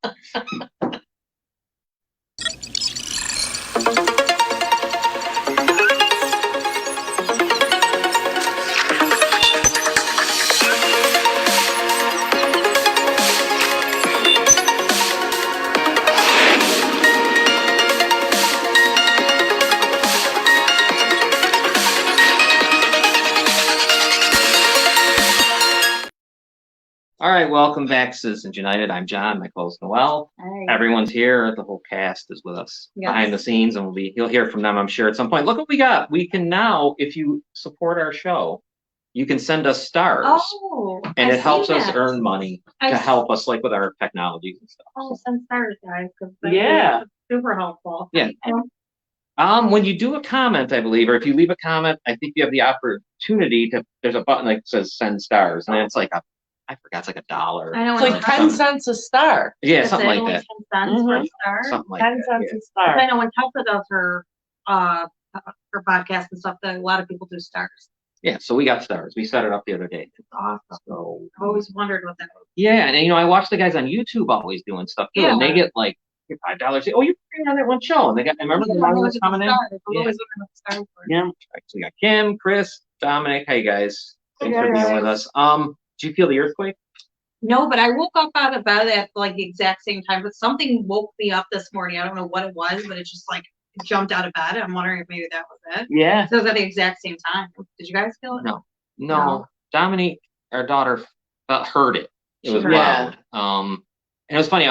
All right, welcome back, Citizens United. I'm John, my co-host Noel. Hi. Everyone's here. The whole cast is with us behind the scenes, and you'll hear from them, I'm sure, at some point. Look what we got. We can now, if you support our show, you can send us stars. Oh, and I've it helps seen us that. earn money to help us, like with our technologies and stuff. Oh, send stars, guys. Yeah. Super helpful. Yeah. When you do a comment, I believe, or if you leave a comment, I think you have the opportunity to. There's a button that says "Send Stars," and it's like I forgot, it's like $1. I know. It's like 10 cents a star. Yeah, something like that. 10 cents for a star. Something like 10 that. cents Yeah. a star. I know when Tessa does her podcast and stuff, that a lot of people do stars. Yeah, so we got stars. We set it up the other day. It's awesome. So I've always wondered what that was. yeah, and I watch the guys on YouTube always doing stuff too, and they get like $5. Oh, you're on that one show, and they got. I remember the one was coming in. I've always wondered what the stars were. Yeah. Right, so we got Kim, Chris, Dominic. Hey guys, thanks for being with us. Did you feel the earthquake? No, but I woke up out of bed at like the exact same time. But something woke me up this morning. I don't know what it was, but it just like jumped out of bed. I'm wondering if maybe that was it. Yeah. So it was at the exact same time. Did you guys feel it? No. Dominique, our daughter, heard it. It was Yeah. loud. And it was funny.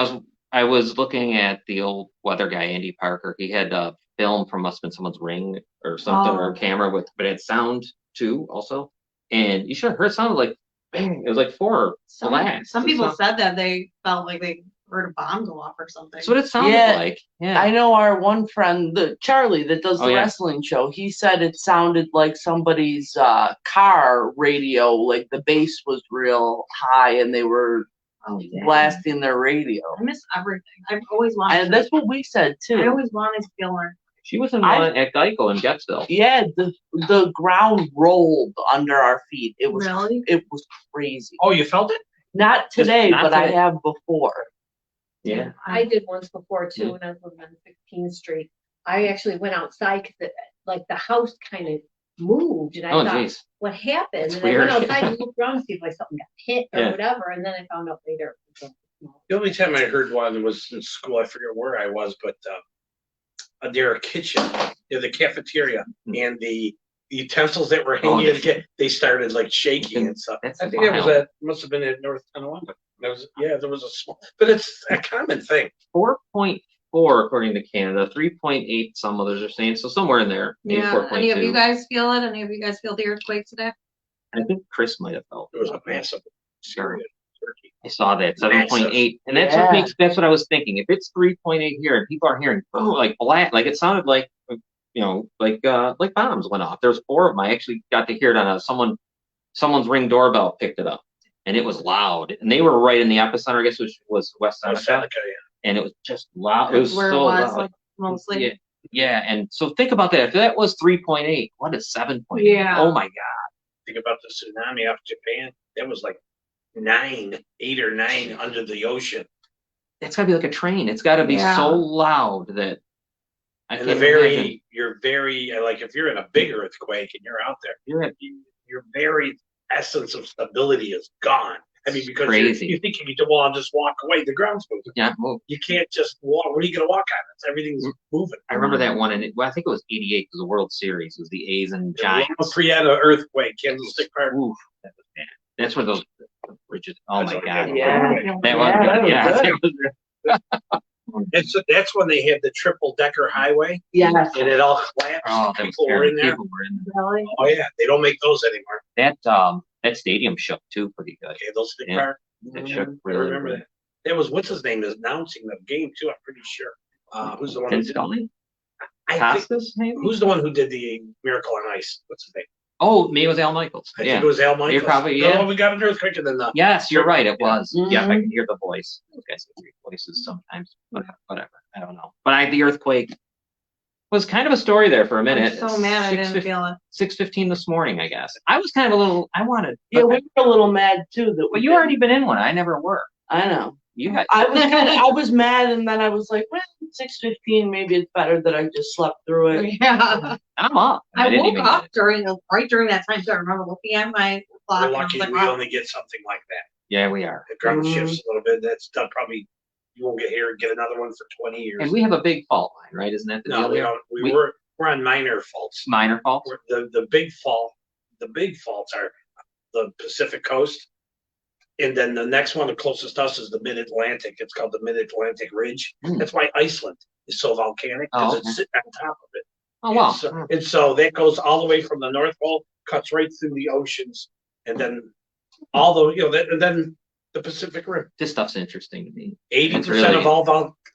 I was looking at the old weather guy, Andy Parker. He had a film from must have been someone's ring or something, or a camera but it had sound too also. And you should have heard it sounded like bang. It was like 4 blasts. Some people said that they felt like they heard a bomb go off or something. That's what it sounded like. Yeah. I know our one friend, Charlie, that does the yeah. wrestling show. He said it sounded like somebody's car radio, like the bass was real high and they were blasting their radio. I miss everything. I've always wanted. And that's what we said too. I always wanted to feel her. She was in one at Geico in Gettsville. Yeah, the ground rolled under our feet. It was It was crazy. Oh, you felt it? Not today, but I have before. Yeah. I did once before too when I was living on 16th Street. I actually went outside because the house kind of moved, and I thought, what happened? That's and weird. I went outside and looked around to see if like something got hit or whatever, and then I found out later. The only time I heard one was in school. I forget where I was, but their kitchen, the cafeteria, and the utensils that were hanging, they started like shaking and stuff. I think it was must have been at North Tonawanda. There was a small, but it's a common thing. 4.4 according to Canada, 3.8 some others are saying, so somewhere in there. Yeah. Any of you guys feel it? Any of you guys feel the earthquake today? I think Chris might have felt it. Was a massive. Sure. I saw that 7.8, and that's what I was thinking. If it's 3.8 here, and people are hearing like black, like it sounded like like bombs went off. There's 4 of them. I actually got to hear it on someone's Ring doorbell picked it up, and it was loud. And they were right in the epicenter, I guess, which was West Seneca, and it was just loud. It was so loud. Like, mostly. Yeah, and so think about that. If that was 3.8, what is 7.8? Yeah. Oh my God. Think about the tsunami off Japan. That was like 8 or 9 under the ocean. That's got to be like a train. It's got to be so loud that I can't imagine. You're very like if you're in a big earthquake and you're out there, your very essence of stability is gone. I mean, because you think you can I'll just walk away. The ground's moving. Yeah, move. You can't just walk. What are you going to walk on? Everything's moving. I remember that one, and I think it was '88. It was the World Series. It was the A's and Giants. Prieta earthquake, Candlestick Park. Ooh, that was bad. That's where those bridges. Oh my God. Yeah. That was good. That's when they had the triple decker highway. Yes. And it all collapsed. Oh, people were in there. Really? Oh yeah, they don't make those anymore. That stadium shook too, pretty good. Candlestick Park. It shook I remember that. That was what's his name is announcing the game too. I'm pretty sure. Who's the one? Vin Scully? Costas, maybe. Who's the one who did the Miracle on Ice? What's his name? Oh, maybe it was Al Michaels. I think it was Al Michaels. You're probably we got an earthquake and then the. Yes, you're right. It was. Mm-hmm. Yeah, I can hear the voice. Those guys have weird voices sometimes. Whatever. I don't know. But the earthquake was kind of a story there for a minute. I'm so mad I didn't feel it. 6:15 this morning, I guess. I was kind of a little. I wanted. Yeah, we were a little mad too. But you already been in one. I never were. I know. You got. I was mad, and then I was like, well, 6:15. Maybe it's better that I just slept through it. Yeah. I'm up. I didn't woke even up get it. right during that time, so I remember looking at my clock. We're And I was lucky like, we wow. only get something like that. Yeah, we are. The ground Mhm. shifts a little bit. That's done probably. You won't get another one for 20 years. And we have a big fault line, right? Isn't that the no, deal we here? don't. We're on minor faults. Minor faults. The big faults are the Pacific Coast, and then the next one, the closest to us, is the Mid Atlantic. It's called the Mid Atlantic Ridge. Hmm. That's why Iceland is so volcanic, because Oh, it's sitting on top of it. Oh wow. And so that goes all the way from the North Pole, cuts right through the oceans, and then all the and then the Pacific Rim. This stuff's interesting to me. 80% really- of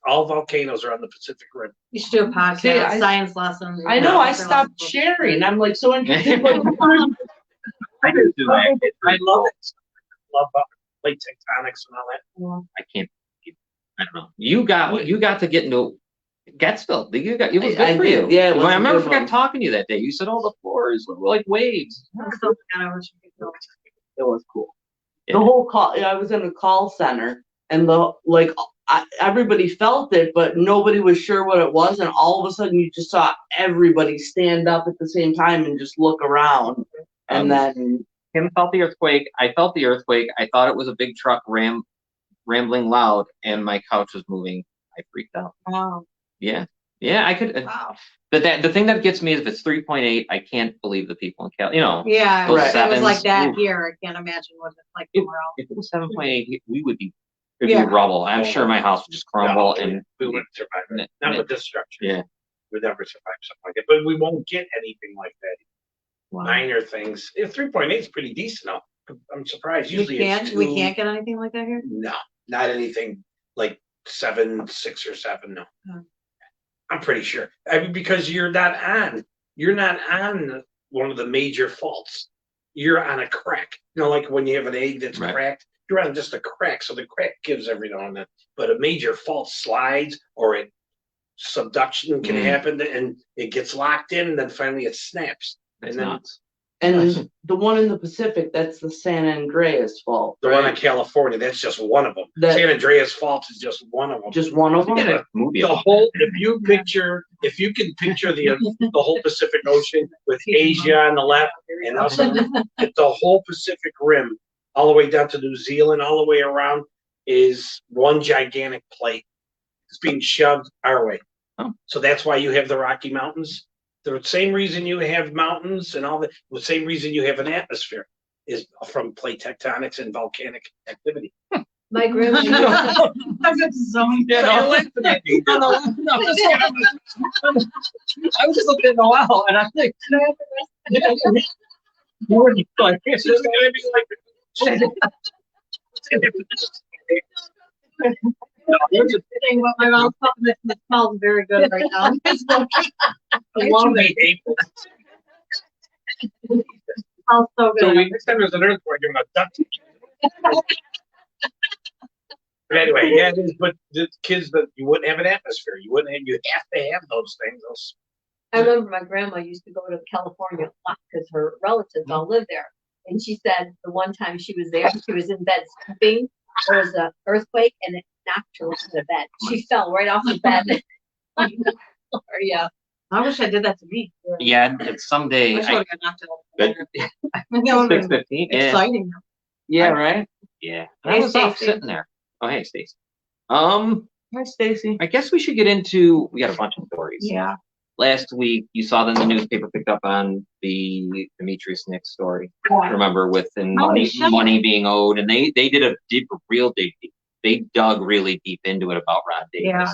all volcanoes are on the Pacific Rim. You should do a podcast, See, I- science lessons. I know. No. I stopped sharing. I'm like so interested. But I do too. I love it. Love plate tectonics and all that. I can't. I don't know. You got to get into Gettsville. It was good I for did, you. yeah, it was I a remember good forgot one. talking to you that day. You said, "Oh, the floors were like waves." it was cool. Yeah. The whole call. I was in a call center, and everybody felt it, but nobody was sure what it was. And all of a sudden, you just saw everybody stand up at the same time and just look around. And then Kim felt the earthquake. I felt the earthquake. I thought it was a big truck rambling loud, and my couch was moving. I freaked out. Wow. Yeah, I could. Wow. But the thing that gets me is if it's 3.8, I can't believe the people in Cal. Yeah, Those if it was sevens, like that oof. here. I can't imagine what it's like somewhere else. If it was 7.8, we would be. It'd Yeah. be rubble. I'm sure my house would just crumble, No, and we wouldn't survive it. N- Not with this structure. yeah. We'd never survive something like it. But we won't get anything like that. Wow. Minor things. 3.8 is pretty decent now. I'm surprised. We Usually can't. it's We 2. can't get anything like that here. No, not anything like 7, 6, or 7. No, Hmm. I'm pretty sure. Because you're not on one of the major faults. You're on a crack. Like when you have an egg that's Right. cracked, you're on just a crack. So the crack gives every now and then. But a major fault slides, or subduction can happen, and it gets locked in, and then finally it snaps. That's And then nuts. and the one in the Pacific, that's the San Andreas fault. the one in right? California, that's just one of them. That- San Andreas Fault is just one of them. Just one of We them. did a movie. The about whole, if you can picture the whole Pacific Ocean with Asia on the left and us on the whole Pacific Rim, all the way down to New Zealand, all the way around, is one gigantic plate. It's being shoved our way. Oh. So that's why you have the Rocky Mountains. The same reason you have mountains and all the same reason you have an atmosphere is from plate tectonics and volcanic activity. My grandma. Yeah, no. I was just looking at Noel, and I'm like, It's just gonna be like. No, they're just saying what my mom's talking. It smells very good right now. I love it. It smells so So good. next time there's an earthquake, I'm gonna duck. But anyway, yeah, it is. But the kids, that you wouldn't have an atmosphere. You wouldn't have. You have to have those things. Those. I remember my grandma used to go to California a lot because her relatives all lived there. And she said the one time she was there, she was in bed sleeping. There was an earthquake and it knocked her off the bed. She fell right off the bed. Yeah. I wish I did that to me. yeah, it's someday. I wish I would have got knocked out. But- That would have been 6:15. Yeah, exciting. Yeah, right. yeah. Hey, I was off Stacy. sitting there. Oh, hey, Stacy. Hi, Stacy. I guess we should get into. We got a bunch of stories. Yeah. Last week, you saw that in the newspaper picked up on the Demetrius Nick story. Remember, with the shit. money being owed, and they did a real deep. They dug really deep into it about Rod Davis, Yeah.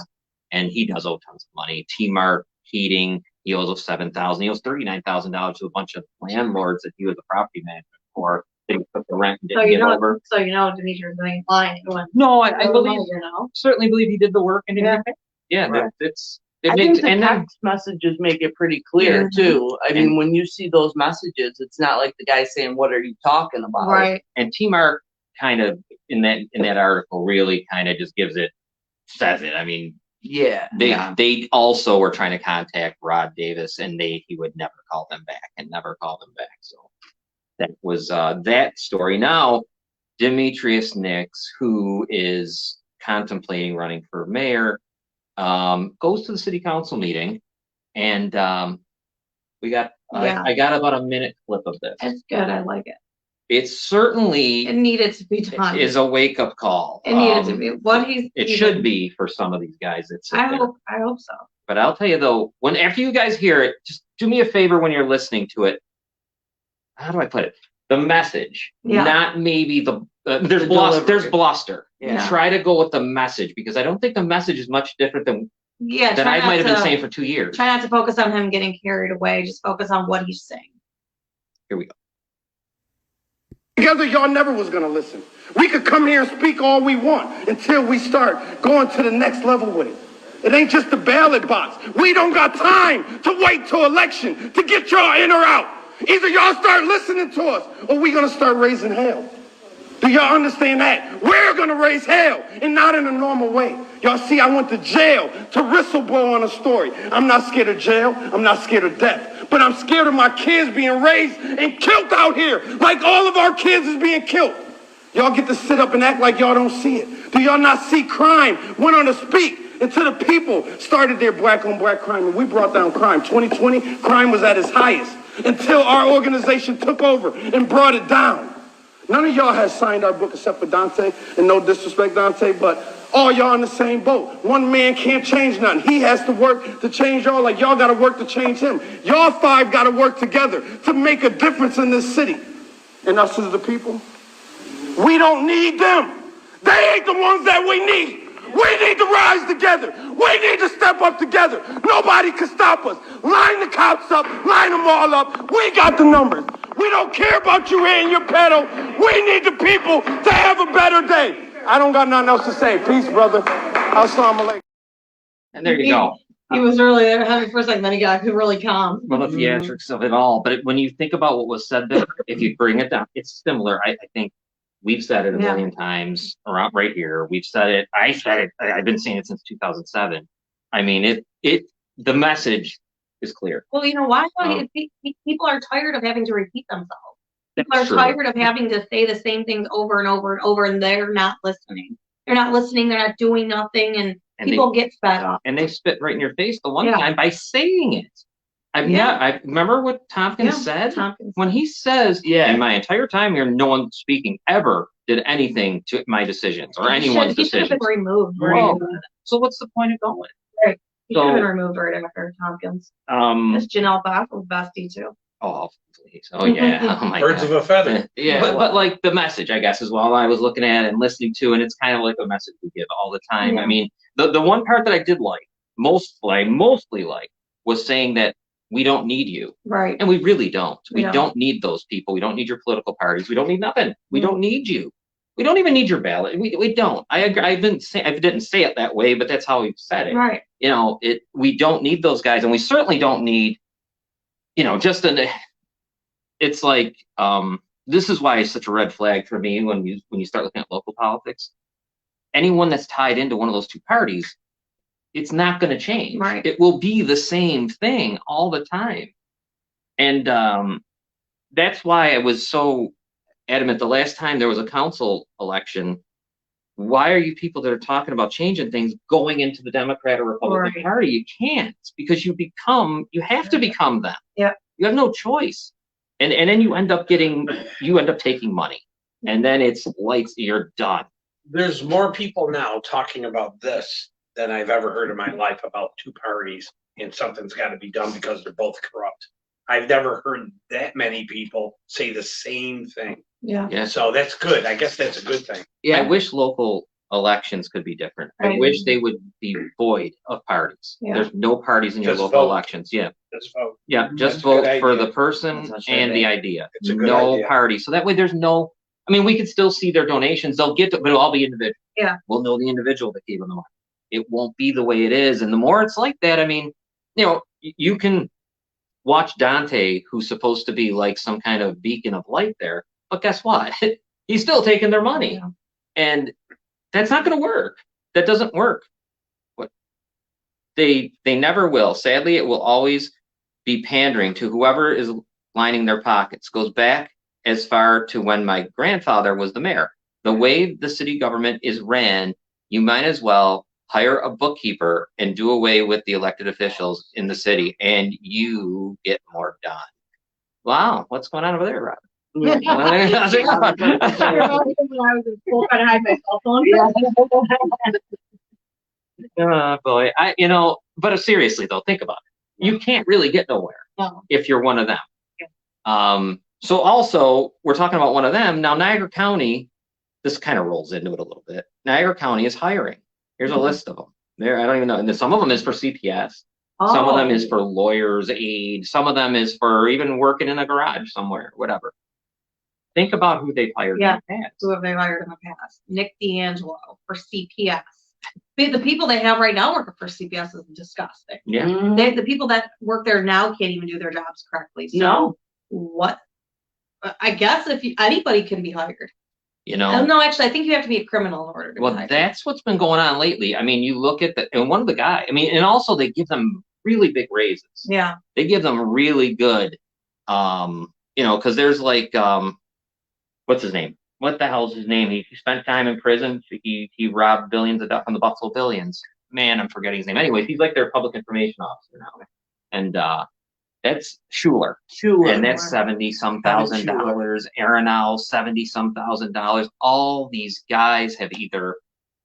and he does owe tons of money. T-Mark Heating, he owes $7,000. He owes $39,000 to a bunch of landlords that he was a property manager for. They took the rent and So didn't you give know, over. Demetrius ain't lying. When No, I believe, you know. certainly believe he did the work and Yeah. everything. Yeah, Right. it I makes think the and then text messages make it pretty clear Mhm. too. I mean, when you see those messages, it's not like the guy saying, "What are you talking about?" Right. and T-Mark kind of in that article really kind of just says it. I mean, Yeah. they also were trying to contact Rod Davis, and he would never call them back and never call them back. So that was that story. Now Demetrius Nix, who is contemplating running for mayor, goes to the city council meeting, and we got Yeah. I got about a minute clip of this. It's good. I like it. It certainly It needed to be done. is a wake up call. It needed to be. What he's. It even- should be for some of these guys that sit I there. hope so. But I'll tell you though, after you guys hear it, just do me a favor when you're listening to it. How do I put it? The message, Yeah. not maybe there's The bluster. There's delivery. bluster. Yeah. Try to go with the message because I don't think the message is much different than Yeah. that try I not might have been to- saying for 2 years. Try not to focus on him getting carried away. Just focus on what he's saying. Here we go. Together, y'all never was gonna listen. We could come here and speak all we want until we start going to the next level with it. It ain't just the ballot box. We don't got time to wait till election to get y'all in or out. Either y'all start listening to us or we gonna start raising hell. Do y'all understand that? We're gonna raise hell and not in a normal way. Y'all see, I went to jail to whistleblow on a story. I'm not scared of jail. I'm not scared of death. But I'm scared of my kids being raised and killed out here like all of our kids is being killed. Y'all get to sit up and act like y'all don't see it. Do y'all not see crime went on to speak until the people started their black on black crime and we brought down crime. 2020, crime was at its highest until our organization took over and brought it down. None of y'all has signed our book except for Dante, and no disrespect, Dante, but all y'all in the same boat. One man can't change nothing. He has to work to change y'all like y'all got to work to change him. Y'all five got to work together to make a difference in this city. And us as the people, we don't need them. They ain't the ones that we need. We need to rise together. We need to step up together. Nobody can stop us. Line the cops up. Line them all up. We got the numbers. We don't care about you here in your pedal. We need the people to have a better day. I don't got nothing else to say. Peace, brother. Assalamu alaikum. And there you go. He was really there for a second, then he got really calm. Well, the theatrics of it all. But when you think about what was said there, if you bring it down, it's similar. I think we've said it a Yeah. million times around right here. We've said it. I said it. I've been saying it since 2007. I mean, the message is clear. Well, you know why? Oh. People are tired of having to repeat themselves. People are That's true. tired of having to say the same things over and over and over, and they're not listening. They're not listening. They're not doing nothing, and And people get fed up. they spit right in your face the one Yeah. time by saying it. Yeah. I remember what Tompkins Yeah, said. Tompkins. When he says, yeah, in my entire time here, no one speaking ever did anything to my decisions or anyone's He should have decisions. been removed. Whoa. Right? So what's the point of going? He should have been So- removed right after Tompkins. Um, That's Janelle Boswell's bestie too. oh, please. Oh, yeah. Oh, my Birds God. of a feather. Yeah, but like the message, I guess, is what I was looking at and listening to, and it's kind of like a message we give all the time. Yeah. I mean, the one part that I did like, mostly like, was saying that we don't need you. Right. And we really don't. We Yeah. don't need those people. We don't need your political parties. We don't need nothing. We Mm. don't need you. We don't even need your ballot. We don't. I agree. I didn't say it that way, but that's how we've said it. Right. You know, we don't need those guys, and we certainly don't need, it's like, this is why it's such a red flag for me when you start looking at local politics. Anyone that's tied into one of those two parties, it's not going to change. Right. It will be the same thing all the time. And that's why I was so adamant the last time there was a council election. Why are you people that are talking about changing things going into the Democrat or Republican Right. Party? You can't, because you have to become them. Yeah. You have no choice. And then you end up taking money. And then it's lights, you're done. There's more people now talking about this than I've ever heard in my life about two parties and something's got to be done because they're both corrupt. I've never heard that many people say the same thing. Yeah. Yeah. So that's good. I guess that's a good thing. Yeah, I wish local elections could be different. I Right. wish they would be void of parties. Yeah. There's no parties in your Just local vote. elections. Yeah. Let's vote. Yeah, That's just a good vote for idea. the person That's a and good the idea. idea. It's a good No idea. party. So that way there's no, I mean, we could still see their donations. They'll get to, but it'll all be individual. Yeah. We'll know the individual that gave them the money. It won't be the way it is. And the more it's like that, I mean, you can watch Dante, who's supposed to be like some kind of beacon of light there, but guess what? He's still taking their money. Yeah. And that's not going to work. That doesn't work. What they never will. Sadly, it will always be pandering to whoever is lining their pockets. Goes back as far to when my grandfather was the mayor. The way the city government is ran you might as well hire a bookkeeper and do away with the elected officials in the city, and you get more done. Wow, what's going on over there, Rob? Yeah. I was in school trying to hide my cell phone. Boy, but seriously though, think about it. You can't really get nowhere No. if you're one of them. So also, we're talking about one of them. Now, Niagara County, this kind of rolls into it a little bit. Niagara County is hiring. Here's a list of them. There, I don't even know. And some of them is for CPS. Some of them is for lawyers' aid. Some of them is for even working in a garage somewhere, whatever. Think about who they've hired in the past. Who have they hired in the past? Nick D'Angelo for CPS. The people they have right now working for CPS is disgusting. Yeah. The people that work there now can't even do their jobs correctly. So No. what? I guess if anybody can be hired. No, actually, I think you have to be a criminal in order to be hired. That's what's been going on lately. I mean, you look at and one of the guys, and also they give them really big raises. Yeah. They give them really good, because there's like, what's his name? What the hell's his name? He spent time in prison. He robbed billions of dollars from the Buffalo Billions. Man, I'm forgetting his name. Anyways, he's like their public information officer now. And that's Schuler. And that's $70-some thousand. Aronow, $70-some thousand. All these guys have either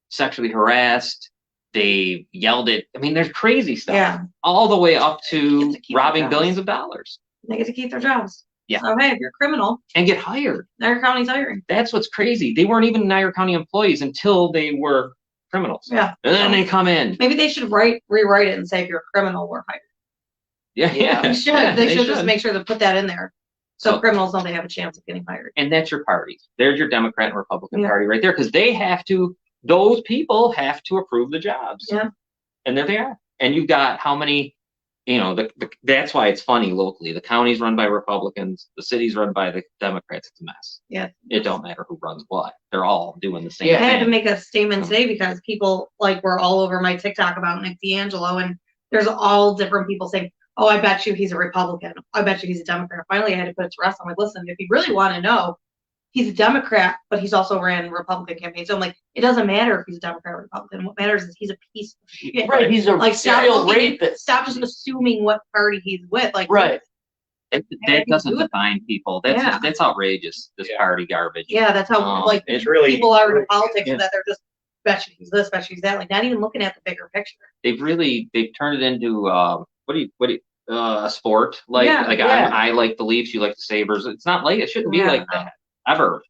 sexually harassed, they yelled at, there's crazy stuff. Yeah. All the way up to robbing jobs. billions of dollars. They get to keep their jobs. Yeah. So hey, if you're a criminal, and get hired. Niagara County's hiring. That's what's crazy. They weren't even Niagara County employees until they were criminals. Yeah. And then they come in. Maybe they should rewrite it and say if you're a criminal, we're hired. Yeah. They should. Yeah, they should just make sure to put that in there. So criminals know they have a chance of getting hired. And that's your parties. There's your Democrat and Republican Yeah. party right there. Because those people have to approve the jobs. Yeah. And there they are. And you've got how many, that's why it's funny locally. The county's run by Republicans, the city's run by the Democrats. It's a mess. Yeah. It don't matter who runs what. They're all doing the same I had to thing. make a statement today because people were all over my TikTok about Nick D'Angelo, and there's all different people saying, "Oh, I bet you he's a Republican. I bet you he's a Democrat." Finally, I had to put it to rest. I'm like, listen, if you really want to know, he's a Democrat, but he's also ran Republican campaigns. So I'm like, it doesn't matter if he's a Democrat or Republican. What matters is he's a piece of shit. Right. He's a serial rapist. Stop just assuming what party he's with. Right. That doesn't define people. That's outrageous. This party garbage. Yeah, that's how it's really people are in politics, yeah. that they're just bet you he's this, bet you he's that, not even looking at the bigger picture. They've turned it into a sport. Yeah. I like the Leafs, you like the Sabres. It's not it shouldn't be like that ever.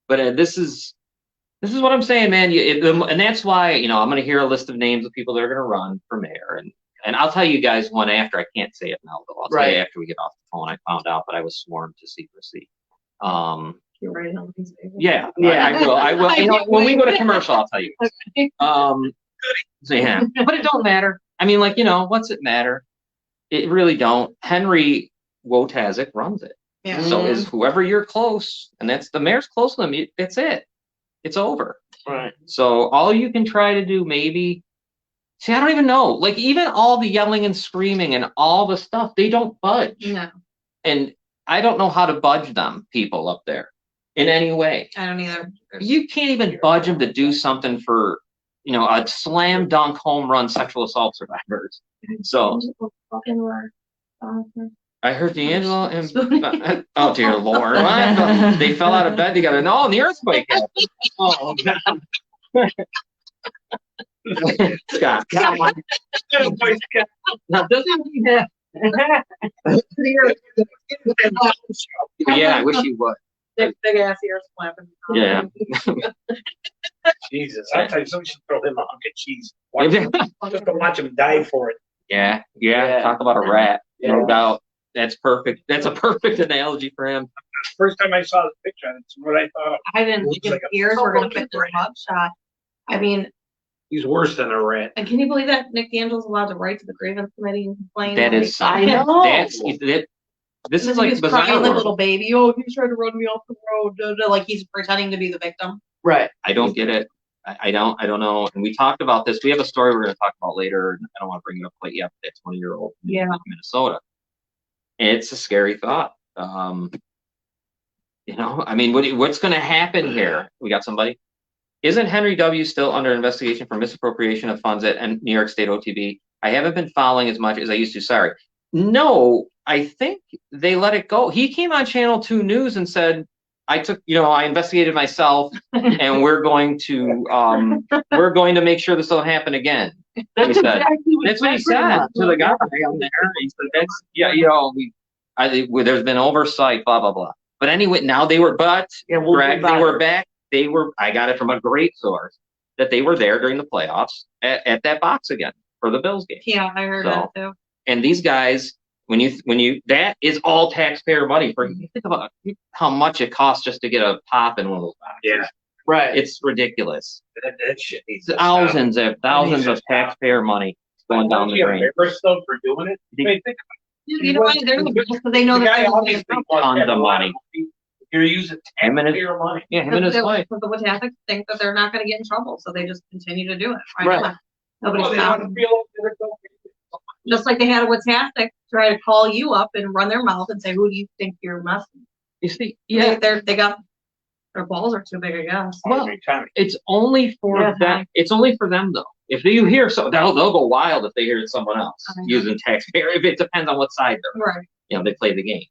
But this is what I'm saying, man. And that's why I'm going to hear a list of names of people that are going to run for mayor, and I'll tell you guys one after. I can't say it now, though. I'll tell you after we get off the phone. I found out, but I was sworn to secrecy. You're right on these pages. Yeah, Yeah. I will. When we go to commercial, I'll tell you. So yeah, but it don't matter. What's it matter? It really don't. Henry Wojtaszek runs it. Yeah. So is whoever you're close, and that's the mayor's close to them. That's it. It's over. Right. So all you can try to do, maybe. See, I don't even know. Even all the yelling and screaming and all the stuff, they don't budge. No, And I don't know how to budge them, people up there, in any way. I don't either. You can't even budge them to do something for, a slam dunk home run sexual assault survivors. So I heard D'Angelo and oh dear Lord, what? They fell out of bed together. No, the earthquake happened. Oh, Scott, come on. Now, doesn't he have? Yeah, I wish he would. Big ass ears flapping. Yeah. Jesus, I tell you, somebody should throw him a hunk of cheese. Just to watch him die for it. Yeah. Talk about a rat. No doubt. That's perfect. That's a perfect analogy for him. First time I saw the picture, that's what I thought. I didn't Looks think like a ears were going to fucking fit this mugshot. He's worse than a rat. And can you believe that Nick D'Angelo's allowed to write to the grievance committee and complain? That is, I know. This is he like was bizarre crying like a world. little baby. Oh, he's trying to run me off the road. Like he's pretending to be the victim. Right. I don't get it. I don't know. And we talked about this. We have a story we're going to talk about later. I don't want to bring it up quite yet. But that 20-year-old in Minnesota. And it's a scary thought. What's going to happen here? We got somebody. Isn't Henry W. still under investigation for misappropriation of funds at New York State OTB? I haven't been following as much as I used to. Sorry. No, I think they let it go. He came on Channel 2 News and said, I investigated myself and we're going to make sure this don't happen again. That's He said. exactly what That's what he Zach said Graham to the guy on there. He said, that's, yeah, you know, there's been oversight, blah, blah, blah. But anyway, now they were, Yeah, we'll Greg, do they were better. back. I got it from a great source that they were there during the playoffs at that box again for the Bills game. Yeah, I heard that too. And these guys, when you that is all taxpayer money for you. Think about how much it costs just to get a pop in one of those boxes. Yeah. Right. It's ridiculous. That shit needs to stop. Thousands of Needs to stop. taxpayer money going down the drain. Still for doing it. I mean, think You know what? They're because they know the that guy they're obviously wants Tons of everyone money. to- You're using Him and his- taxpayer money. Yeah, him and his wife. the Watatic think that they're not going to get in trouble, so they just continue to do it. Right. Now. Nobody's Well, they want stopping. to feel like they're going. Just like they had a Watatic try to call you up and run their mouth and say, "Who do you think you're messing?" You see, yeah, they got their balls are too big, I guess. Well, it's only for Yeah. them. It's only for them though. If you hear so, they'll go wild if they hear someone else I know. using taxpayer. If it depends on what side they're, Right. they play the game.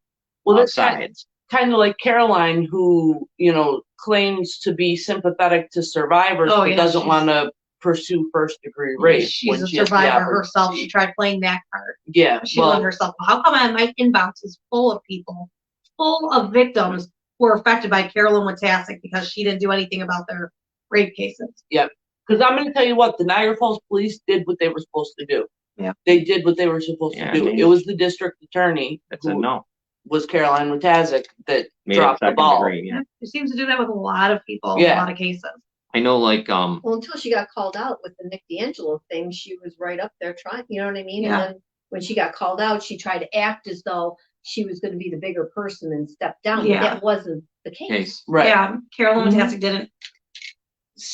Well, Both that's sides. kind of like Caroline, who, claims to be sympathetic to survivors, Oh, but yeah, doesn't she's- want to pursue first-degree rape. She's when a she has the survivor herself. opportunity. She tried playing that card. Yeah, She let well, herself. How come my inbox is full of people, full of victims who were affected by Carolyn Watassic because she didn't do anything about their rape cases? because I'm going to tell you what, the Niagara Falls Police did what they were supposed to do. Yeah. They did what they were supposed Yeah, to do. I mean- It was the district attorney, That's a who no. was Caroline Watazic, that Made it dropped the second ball. degree. Yeah. She seems to do that with a lot of people, in Yeah. a lot of cases. I know, like Well, until she got called out with the Nick D'Angelo thing, she was right up there trying, you know what I mean? Yeah. And then when she got called out, she tried to act as though she was going to be the bigger person and step down. But Yeah. that wasn't the case. case. Right. Yeah, Carolyn Mhm. Watassic didn't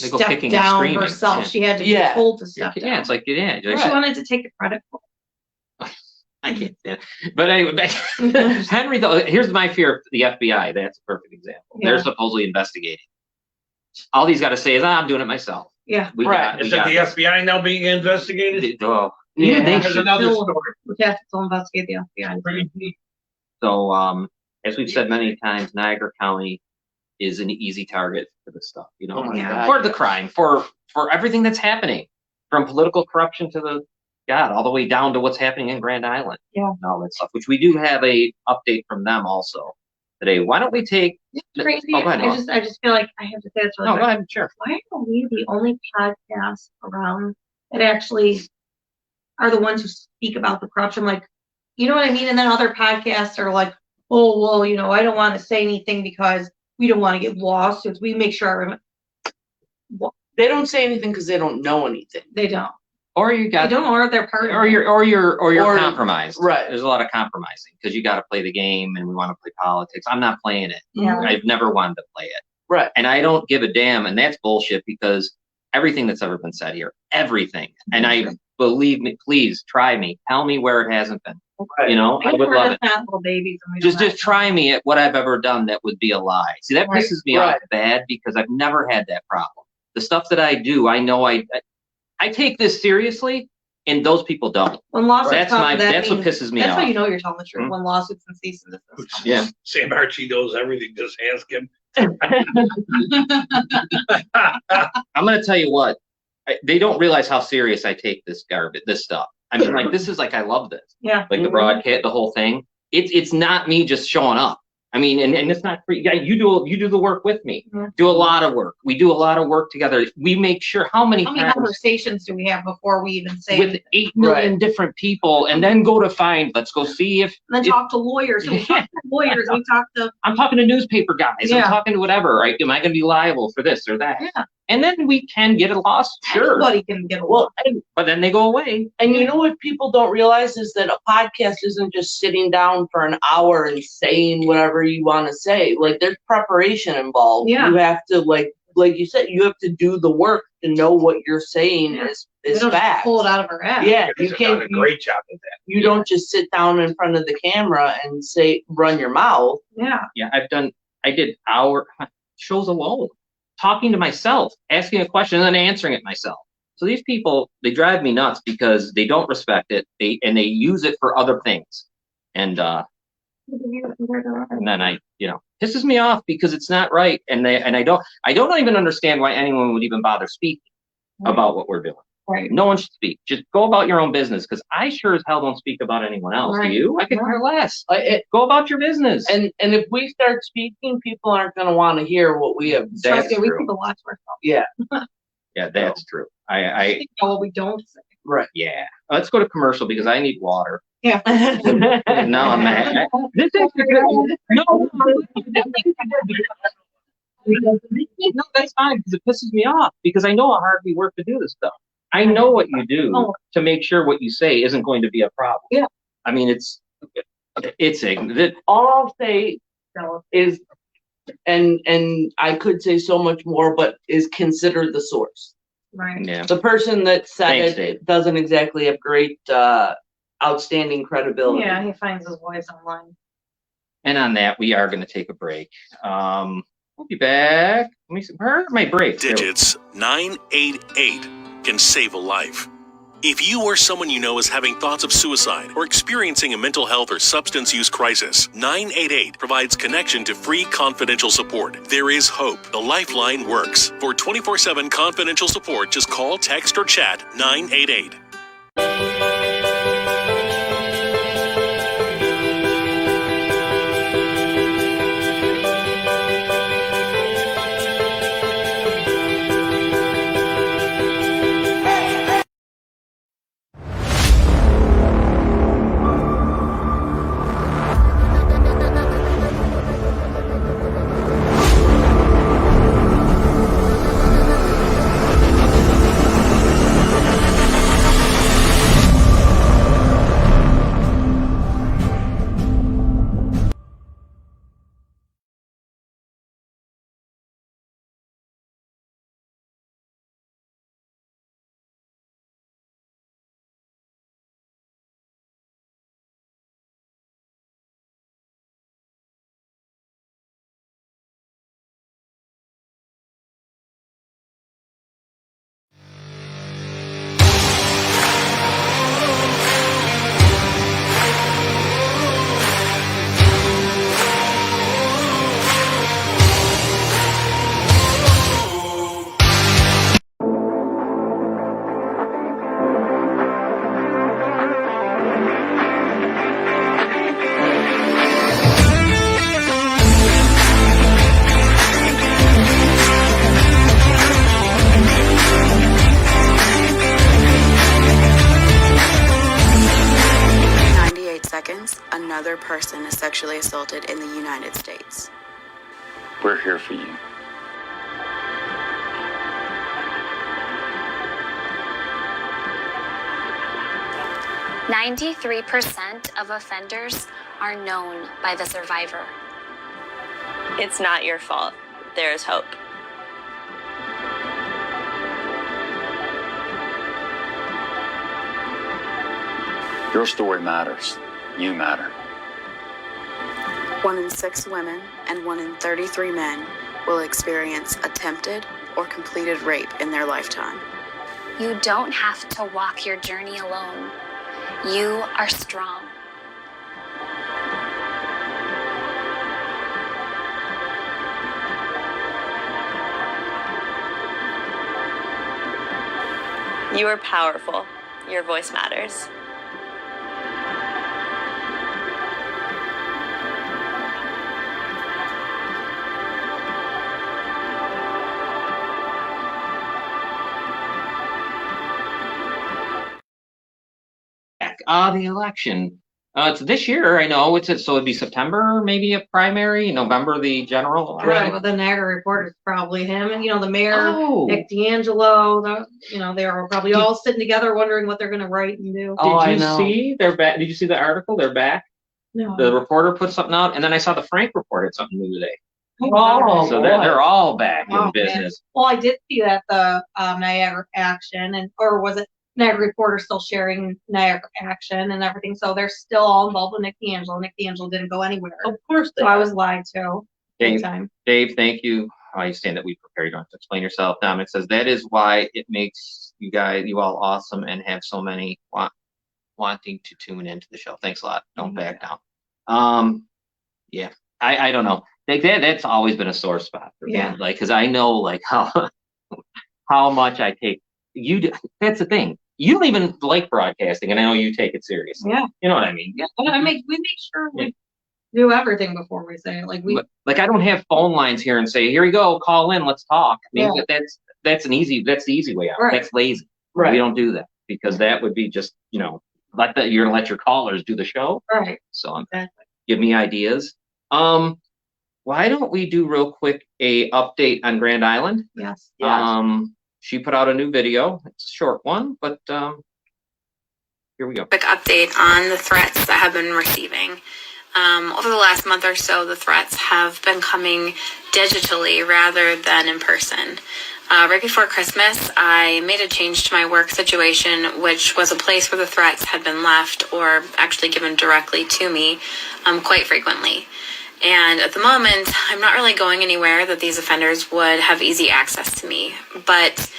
They go step kicking and down screaming. herself. Yeah. She had to Yeah. be told to step Yeah, down. it's like She like, wanted to take the credit for I can't stand it. But anyway, Henry, though, here's my fear of the FBI. That's a perfect example. Yeah. They're supposedly investigating. All he's got to say is, I'm doing it myself. Yeah. We Right. got, we Isn't got the FBI now being investigated? it. Oh, Yeah. they There's should. another Still- story. Watassic will investigate the FBI. Pretty neat. So, as we've said many times, Niagara County is an easy target for this stuff, Oh my Yeah. God. for the crime, for everything that's happening, from political corruption to all the way down to what's happening in Grand Island. Yeah. And all that stuff, which we do have a update from them also today. Why don't we take? Crazy. Oh, go ahead, Laura. I just feel like I have to say this really No, go quick. ahead. Sure. Why are we the only podcast around that actually are the ones who speak about the corruption? Like, you know what I mean? And then other podcasts are like, oh, well, I don't want to say anything because we don't want to get lawsuits. We make sure They don't say anything because they don't know anything. they don't. Or you They got, don't, or they're part of or it. you're Or- compromised. right. There's a lot of compromising because you got to play the game, and we want to play politics. I'm not playing it. Yeah. I've never wanted to play it. Right. And I don't give a damn, and that's bullshit because everything that's ever been said here, everything. And I believe me, please try me. Tell me where it hasn't been. Right. I would We're love it. just not little babies. And we don't Just have- try me at what I've ever done that would be a lie. See, that Right. pisses me off Right. bad because I've never had that problem. The stuff that I do, I know I take this seriously, and those people don't. When lawsuits That's come, that's what means- pisses me That's off. how you know you're telling the truth. Mhm. When lawsuits and cease and desist. come. Yeah. Sam Archie knows everything. Just ask him. I'm gonna tell you what, they don't realize how serious I take this garbage, this stuff. I mean, like, this is like, I love this. Yeah. Like the Mhm. broadcast, the whole thing. It's not me just showing up. I mean, and it's not free. Yeah, you do the work with me. Yeah. Do a lot of work. We do a lot of work together. We make sure how many How many times conversations do we have before we even say with anything? 8 million different people, and then go to find. Let's go see if And then talk to lawyers. We talk to lawyers. We talk to I'm talking to newspaper guys. I'm Yeah. talking to whatever. Right? Am I going to be liable for this or that? Yeah. And then we can get a loss, sure. anybody can get a Well, and But then they go away. you know what people don't realize is that a podcast isn't just sitting down for an hour and saying whatever you want to say. Like, there's preparation involved. Yeah. You have to, like you said, you have to do the work to know what you're saying Yeah. is We don't just facts. pull it out of our ass. Yeah, You you guys have done can't. a great job at that. You don't just sit down in front of the camera and say, run your mouth. Yeah. Yeah, I did shows alone. talking to myself, asking a question and then answering it myself. So these people, they drive me nuts because they don't respect it. They use it for other things. And then pisses me off because it's not right. And I don't even understand why anyone would even bother speaking about what we're doing. Right. No one should speak. Just go about your own business, because I sure as hell don't speak about anyone else. Right. Do you? I could care less. Go about your business. And if we start speaking, people aren't going to want to hear what we have to say. That's Trust me, we true. keep a watch for ourselves. Yeah. Yeah, that's true. I We know what we don't say. Right. yeah. Let's go to commercial because I need water. Yeah. No, I'm mad. This is good. No, no, that's fine because it pisses me off because I know how hard we work to do this stuff. I know what you do to make sure what you say isn't going to be a problem. Yeah. I mean, it's ignorant. All I'll say is, and I could say so much more, but is consider the source. Right. Yeah. The person that said Thanks, it Dave. doesn't exactly have great, outstanding credibility. Yeah, he finds his voice online. And on that, we are going to take a break. We'll be back. Let me see. Where are my breaks? There we go. Digits 988 can save a life. If you or someone you know is having thoughts of suicide or experiencing a mental health or substance use crisis, 988 provides connection to free confidential support. There is hope. The Lifeline works. For 24/7 confidential support, just call, text, or chat 988. Another person is sexually assaulted in the United States. We're here for you. %93 of offenders are known by the survivor. It's not your fault. There is hope. Your story matters. You matter. 1 in 6 women and 1 in 33 men will experience attempted or completed rape in their lifetime. You don't have to walk your journey alone. You are strong. You are powerful. Your voice matters. The election. It's this year, I know. So it'd be September, maybe a primary, November the general. Right. Well, the Niagara Report is probably him, and the mayor, Oh. Nick D'Angelo. They are probably all sitting together wondering what they're going to write and do. Did you see they're back? Did you see the article? They're back. No. The reporter put something out, and then I saw the Frank report had something new today. Oh, So boy. they're all back Oh, in business. Well, I did see that the Niagara Action, or was it Niagara Reporter still sharing Niagara Action and everything? So they're still all involved with Nick D'Angelo. Nick D'Angelo didn't go anywhere. Of course they So I are. was lied to. Big Dave, time. Dave, thank you how you stand that we prepare. You don't have to explain yourself. Dominic says that is why it makes you all awesome and have so many wanting to tune into the show. Thanks a lot. Don't back down. Yeah, I don't know. Like that's always been a sore spot for me. Yeah. Like, cause I know like how much I take. That's the thing. You don't even like broadcasting, and I know you take it seriously. Yeah. You know what I mean? Yeah. We make sure we do everything before we say it. Like I don't have phone lines here and say, here we go, call in, let's talk. I mean, Yeah. that's the easy way out. Right. That's lazy. Right. We don't do that because that would be just, you're gonna let your callers do the show. Right. So Exactly. give me ideas. Why don't we do real quick a update on Grand Island? Yes. She put out a new video. It's a short one, but here we go. Quick update on the threats that have been receiving. Over the last month or so, the threats have been coming digitally rather than in person. Right before Christmas, I made a change to my work situation, which was a place where the threats had been left or actually given directly to me quite frequently. And at the moment, I'm not really going anywhere that these offenders would have easy access to me. But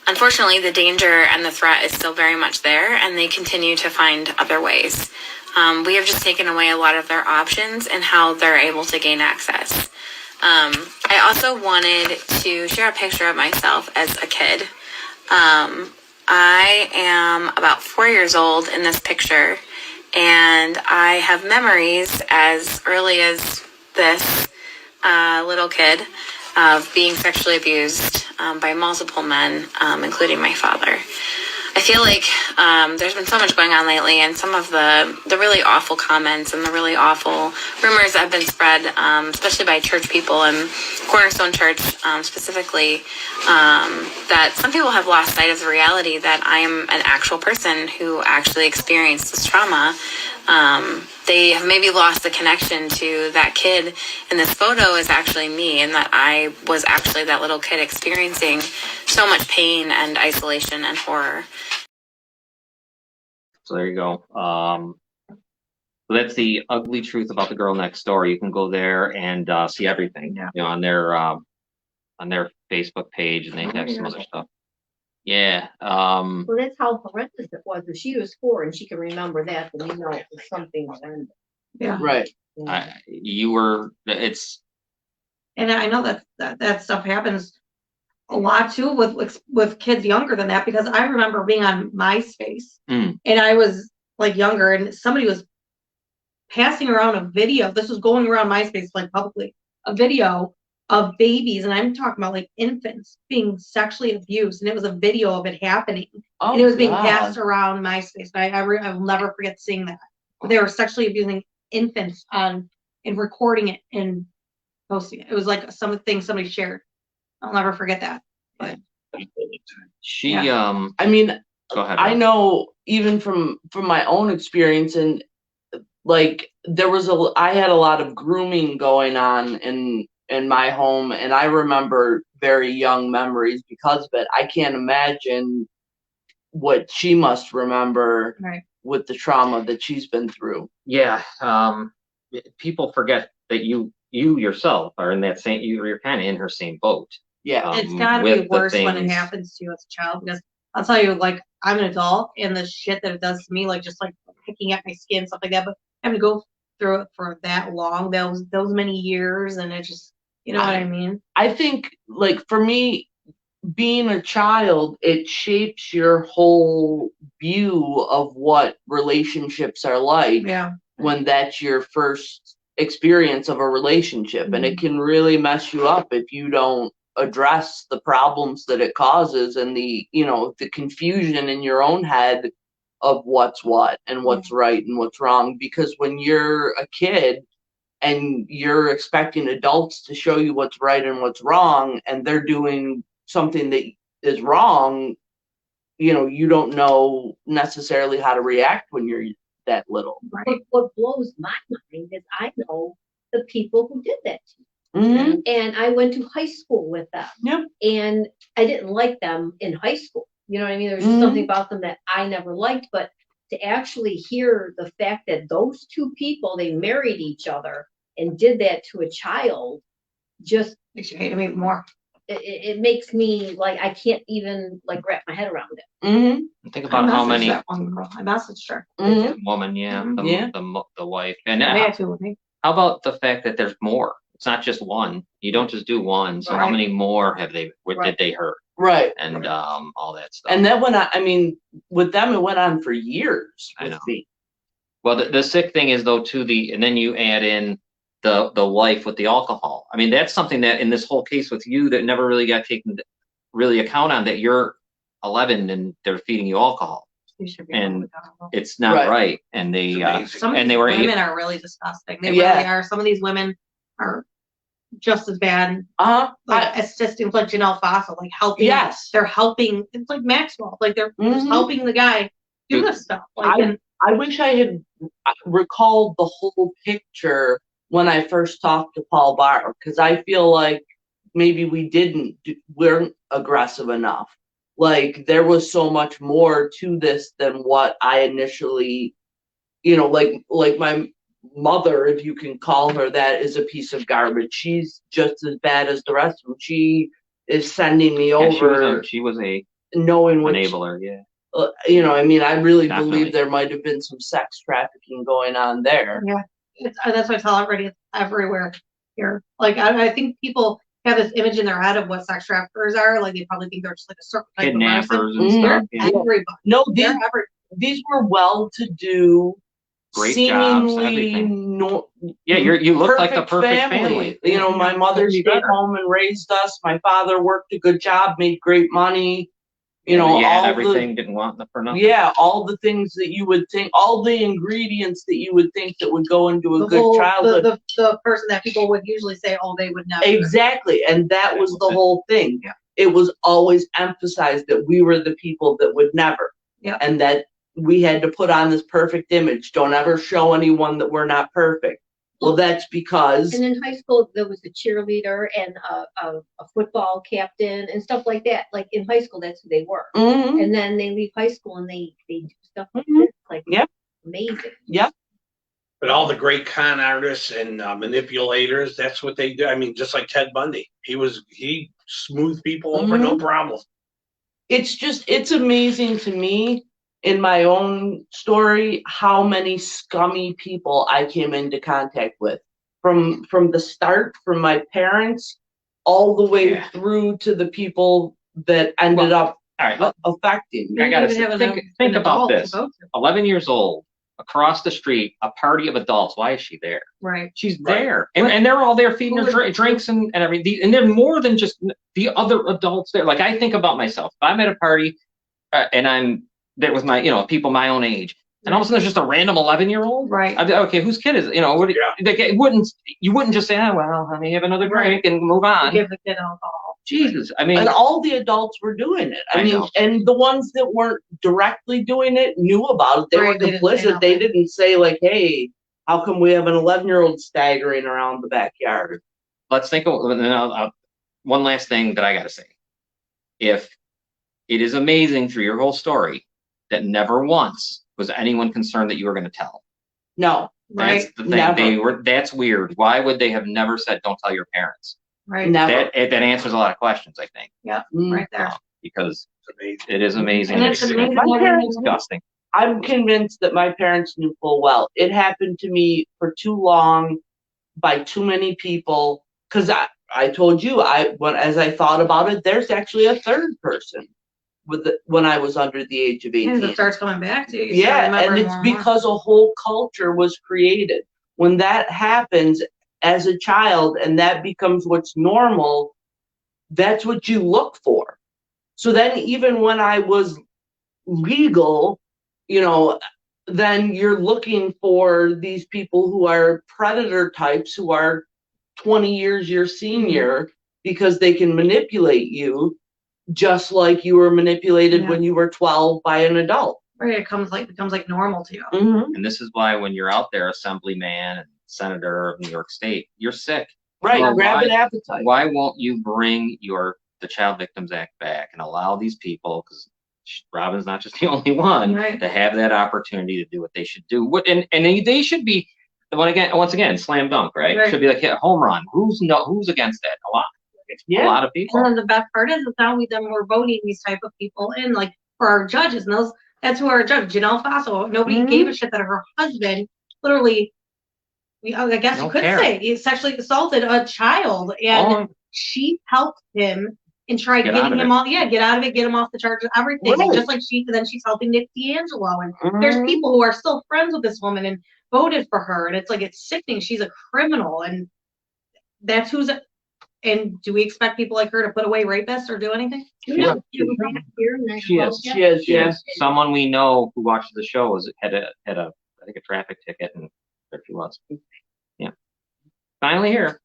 unfortunately, the danger and the threat is still very much there, and they continue to find other ways. We have just taken away a lot of their options and how they're able to gain access. I also wanted to share a picture of myself as a kid. I am about 4 years old in this picture, and I have memories as early as this little kid of being sexually abused by multiple men, including my father. I feel like there's been so much going on lately, and some of the really awful comments and the really awful rumors that have been spread, especially by church people and Cornerstone Church specifically, that some people have lost sight of the reality that I am an actual person who actually experienced this trauma. They have maybe lost the connection to that kid in this photo is actually me, and that I was actually that little kid experiencing so much pain and isolation and horror. So there you go. So that's the ugly truth about the girl next door. You can go there and see everything, on their Facebook page, and they have some other stuff. Yeah. Well, that's how horrendous it was. If she was 4 and she can remember that, then you know it was something horrendous. Yeah. Right. And I know that stuff happens a lot too with kids younger than that, because I remember being on MySpace and I was like younger, and somebody was passing around a video. This was going around MySpace like publicly, a video of babies, and I'm talking about like infants being sexually abused, and it was a video of it happening, and it was being passed around MySpace. I will never forget seeing that. They were sexually abusing infants and recording it and posting it. It was like something somebody shared. I'll never forget that. But I mean, go ahead. I know even from my own experience, and like I had a lot of grooming going on in my home, and I remember very young memories because of it. I can't imagine what she must remember with the trauma that she's been through. Yeah. People forget that you yourself are in that same. You're kind of in her same boat. Yeah. It's gotta be worse when it happens to you as a child, because I'll tell you, like, I'm an adult, and the shit that it does to me, like just like picking at my skin, stuff like that, but having to go through it for that long, those many years, and it just, you know what I mean? I think, like, for me, being a child, it shapes your whole view of what relationships are like when that's your first experience of a relationship. And it can really mess you up if you don't address the problems that it causes and the confusion in your own head of what's what and what's right and what's wrong. Because when you're a kid and you're expecting adults to show you what's right and what's wrong, and they're doing something that is wrong, you don't know necessarily how to react when you're that little. But what blows my mind is I know the people who did that to me. Mm-hmm. And I went to high school with them. Yep. And I didn't like them in high school. You know what I mean? There was just something about them that I never liked. But to actually hear the fact that those two people, they married each other and did that to a child, just Makes you hate him even more. It makes me like I can't even like wrap my head around it. Mm-hmm. Think about how many That one girl. I messaged her. Mm-hmm. woman, yeah, Mhm. Yeah. the wife, and I had to with me. how about the fact that there's more? It's not just one. You don't just do one. So how Right. many more have they? What Right. did they hurt? Right. And all that stuff. And that went on, I mean, with them, it went on for years. I with know. me. Well, the sick thing is though too and then you add in the wife with the alcohol. I mean, that's something that in this whole case with you that never really got taken really account on, that you're 11 and they're feeding you alcohol. You should be And able to go. It's not Right. right. And they It's amazing. Some of and these they were women are really disgusting. They Yeah. really are. Some of these women are just as bad. Uh-huh. Like assisting, like Janelle Fossil, like helping. Yes. They're helping. It's like Maxwell. Like they're just Mhm. helping the guy do this stuff. Like, and I wish I had recalled the whole picture when I first talked to Paul Barr, because I feel like maybe weren't aggressive enough. Like there was so much more to this than what I initially, like my mother, if you can call her that, is a piece of garbage. She's just as bad as the rest of them. She is sending me over, she was a knowing what enabler, yeah. I mean, I really Definitely. believe there might have been some sex trafficking going on there. yeah, that's why I tell everybody it's everywhere here. Like I think people have this image in their head of what sex traffickers are. Like they probably think they're just like a certain type of person. Kidnappers and Mhm. stuff. They're Yeah. everybody. No, They're everybody. these were well-to-do, Great jobs, seemingly everything. Yeah, you look like the perfect family. My mother Couldn't be stayed better. home and raised us. My father worked a good job, made great money. You had all everything, didn't want for nothing. all the things that you would think, all the ingredients that you would think that would go into a The good whole, childhood. the person that people would usually say, oh, they would never. Exactly, and that was the whole thing. Yeah. It was always emphasized that we were the people that would never. Yeah. And that we had to put on this perfect image. Don't ever show anyone that we're not perfect. Well, that's because And in high school, there was a cheerleader and a football captain and stuff like that. Like in high school, that's who they were. Mhm. And then they leave high school and they do stuff like Mhm. this, like Yep. amazing. But all the great con artists and manipulators, that's what they do. I mean, just like Ted Bundy, he smoothed people over, no problem. it's amazing to me in my own story how many scummy people I came into contact with from the start, from my parents all the way Yeah. through to the people that ended up All right, affecting me. I gotta Even have think an about adult to this. go to. 11 years old, across the street, a party of adults. Why is she there? Right. She's Right. there, and they're all there feeding her Who would- drinks and everything. And they're more than just the other adults there. Like I think about myself. If I'm at a party and I'm there with my people my own age, and all of a sudden there's just a random 11-year-old. Right. I'd be, okay, whose kid is it? What? Yeah. You wouldn't just say, oh well, honey, have another drink and move on. Give the kid alcohol. Jesus, I mean, And all the adults were doing it. I I mean, know. and the ones that weren't directly doing it knew about it. They Right, were they didn't say complicit. They nothing. didn't say like, "Hey, how come we have an 11-year-old staggering around the backyard?" let's think of one last thing that I got to say. If it is amazing through your whole story that never once was anyone concerned that you were going to tell. No, Right. That's the thing. Never. That's weird. Why would they have never said, don't tell your parents? Right. never. That answers a lot of questions, I think, Mm. Right there. because It's amazing. it is amazing. And It's it's amazing My that parents- disgusting. I'm convinced that my parents knew full well. It happened to me for too long by too many people. Because I told you, as I thought about it, there's actually a third person when I was under the age of As 18. it starts coming back to you. you start Yeah, and remembering it's more and more. because a whole culture was created. When that happens as a child and that becomes what's normal, that's what you look for. So then even when I was legal, then you're looking for these people who are predator types who are 20 years your senior because they can manipulate you just like you were manipulated Yeah. when you were 12 by an adult. Right. It becomes like normal to you. Mm-hmm. And this is why when you're out there, assemblyman and senator of New York State, you're sick. Right, Well, grab why- an appetite. Why won't you bring the Child Victims Act back and allow these people, because Robin's not just the only one, Right. to have that opportunity to do what they should do. And they should be once again slam dunk, right? Right. Should be like hit a home run. Who's against that? A lot. A lot of people. And then the best part is now we're voting these type of people in, like for our judges, and that's who our judge, Janelle Faso. Nobody gave a shit that her husband literally, I guess you could say, he sexually assaulted a child, and she helped him and tried getting him off. Yeah, get out of it, get him off the charges, everything. Right. Just like she's helping Nick D'Angelo, and there's people who are still friends with this woman and voted for her, and it's sickening. She's a criminal, and that's who's. And do we expect people like her to put away rapists or do anything? No. She is. Someone we know who watches the show had a I think a traffic ticket, and there she was. Yeah. Finally here.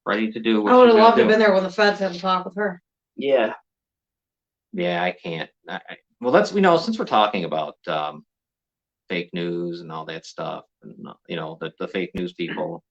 Ready to do what I would she's have gonna loved to do. have been there when the feds had a talk with her. Yeah. Yeah, I can't. Well, since we're talking about fake news and all that stuff, and the fake news people.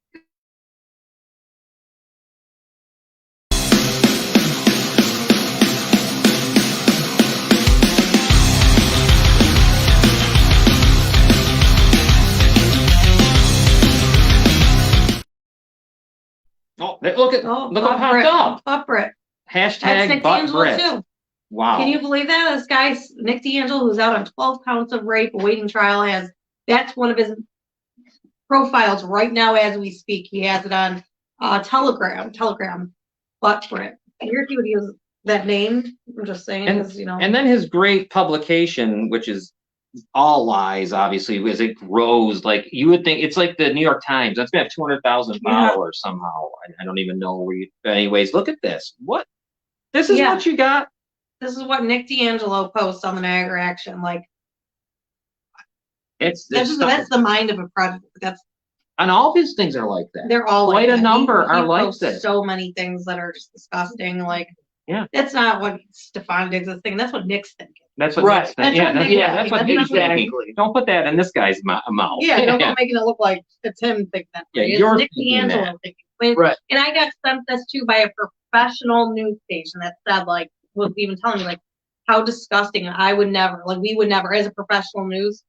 Oh, look what popped up. Butt Brit. Hashtag That's Nick butt D'Angelo Brit. too. Wow. Can you believe that? This guy, Nick D'Angelo, who's out on 12 counts of rape, awaiting trial, that's one of his profiles right now as we speak. He has it on Telegram, Butt Brit. Here's what he was that name. I'm just saying, And then his great publication, which is all lies, obviously, as it grows, like you would think, it's like the New York Times. That's gonna have 200,000 followers somehow. I don't even know where anyways, look at this. What? This is what you got? This is what Nick D'Angelo posts on the Niagara Action. Like, that's the mind of a predator. And all of his things are like that. They're all quite like a that. number He are like posts this. So many things that are just disgusting. Like, yeah, that's not what Stefan Diggs is thinking. That's what Nick's thinking. That's what Nick's thinking. That's what he's exactly. thinking. Don't put that in this guy's mouth. Yeah, don't go making it look like it's him thinking that. Yeah, it's you're Nick thinking D'Angelo that. thinking. Right. And I got sent this too by a professional news station that said, like, was even telling me, like, how disgusting. We would never, as a professional news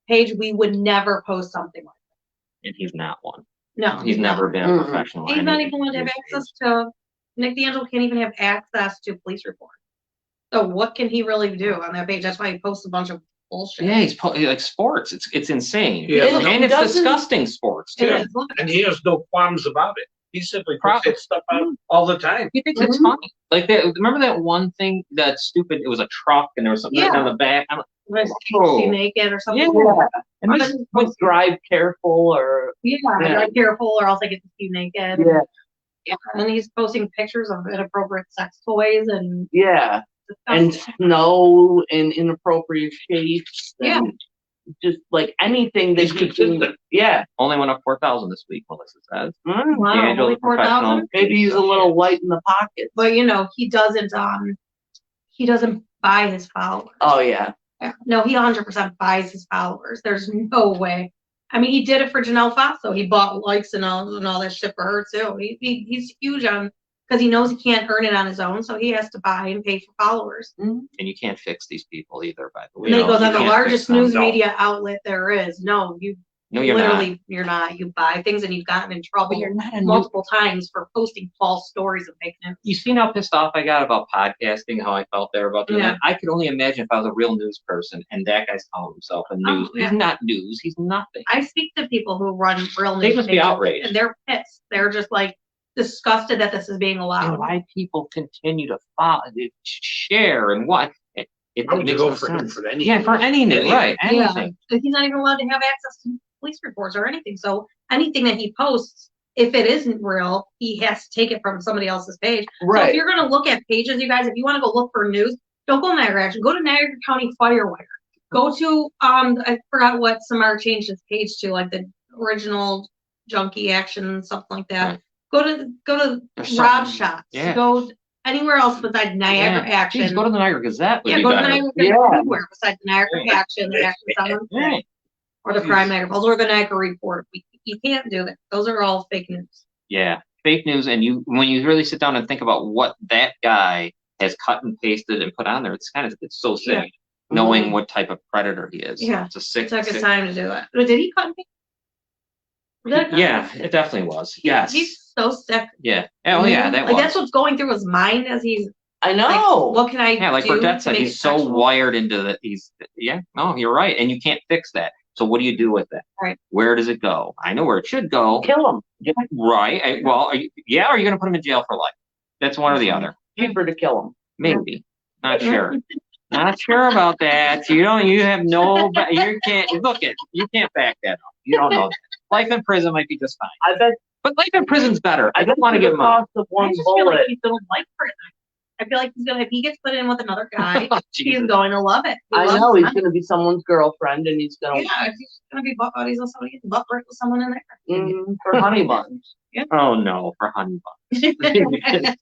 page, we would never post something like that. And he's not one. No, he's never been a professional. He's not even going to have access to. Nick D'Angelo can't even have access to police reports. So what can he really do on that page? That's why he posts a bunch of bullshit. Yeah, he's like sports. It's insane. Yeah, and it's disgusting sports too. And he has no qualms about it. He simply puts that stuff out all the time. He thinks it's funny. Like remember that one thing that stupid? It was a truck and there was something written on the back. I'm like, See naked or something. Yeah. And this was drive careful or drive careful or else I get to see you naked. Yeah. Yeah. And he's posting pictures of inappropriate sex toys and and snow in inappropriate shapes. And just like anything that he can. Yeah. Only went up 4,000 this week, Melissa says. Wow, D'Angelo's professional. Maybe he's a little light in the pocket. But he doesn't buy his followers. Oh yeah. No, he 100% buys his followers. There's no way. I mean, he did it for Janelle Faso. He bought likes and all that shit for her too. He's huge on because he knows he can't earn it on his own, so he has to buy and pay for followers. And you can't fix these people either, by the way. And then he goes on the largest news media outlet there is. No, you're literally you're not. You buy things and you've gotten in trouble multiple times for posting false stories and fake news. You seen how pissed off I got about podcasting, how I felt there about doing that? I could only imagine if I was a real news person and that guy's calling himself a news. He's not news. He's nothing. I speak to people who run real news. They must be outraged. And they're pissed. They're just like disgusted that this is being allowed. And why people continue to follow, share, and what? It makes no sense. For any, for any news, right? Anything. Yeah. He's not even allowed to have access to police reports or anything. So anything that he posts, if it isn't real, he has to take it from somebody else's page. Right. So if you're going to look at pages, you guys, if you want to go look for news, don't go Niagara Action. Go to Niagara County Firewire. Go to I forgot what Samar changed his page to, like the original Junkie Action, something like that. Right. Go to Rob Shots. Yeah. Go anywhere else besides Niagara Action. Please go to the Niagara Gazette. Yeah, go to Niagara Gazette anywhere besides Niagara Action, the Action Summons, or the Crime Niagara Falls, or the Niagara Report. You can't do that. Those are all fake news. Yeah, fake news. And when you really sit down and think about what that guy has cut and pasted and put on there, it's so sick. Knowing what type of predator he is. Yeah, it's a sick. It took his time to do it. But did he cut and paste? Yeah, it definitely was. Yes. He's so sick. Yeah. Oh yeah, that like was. that's what's going through his mind as he's I like, know. what can I Yeah, like do Burdette to said, make he's it so sexual? wired into the. Yeah. No, you're right, and you can't fix that. So what do you do with that? Right. Where does it go? I know where it should go. Kill him. Yeah, right. Well, are you going to put him in jail for life? That's one or the other. Cheaper to kill him. Maybe. Not sure. Not sure about that. You have no, you can't, you can't back that up. You don't know that. Life in prison might be just fine. I bet. But life in prison's better. I don't want to the give him up. cost of I one just feel like bullet. he's gonna like prison. I feel like he's gonna if he gets put in with another guy, Oh, he's Jesus. going to love it. He I loves know he's it. going to be someone's girlfriend, and he's going to Yeah, he's gonna be butt buddies with somebody, butt work with someone in there. for honey buns. Oh no, for honey buns.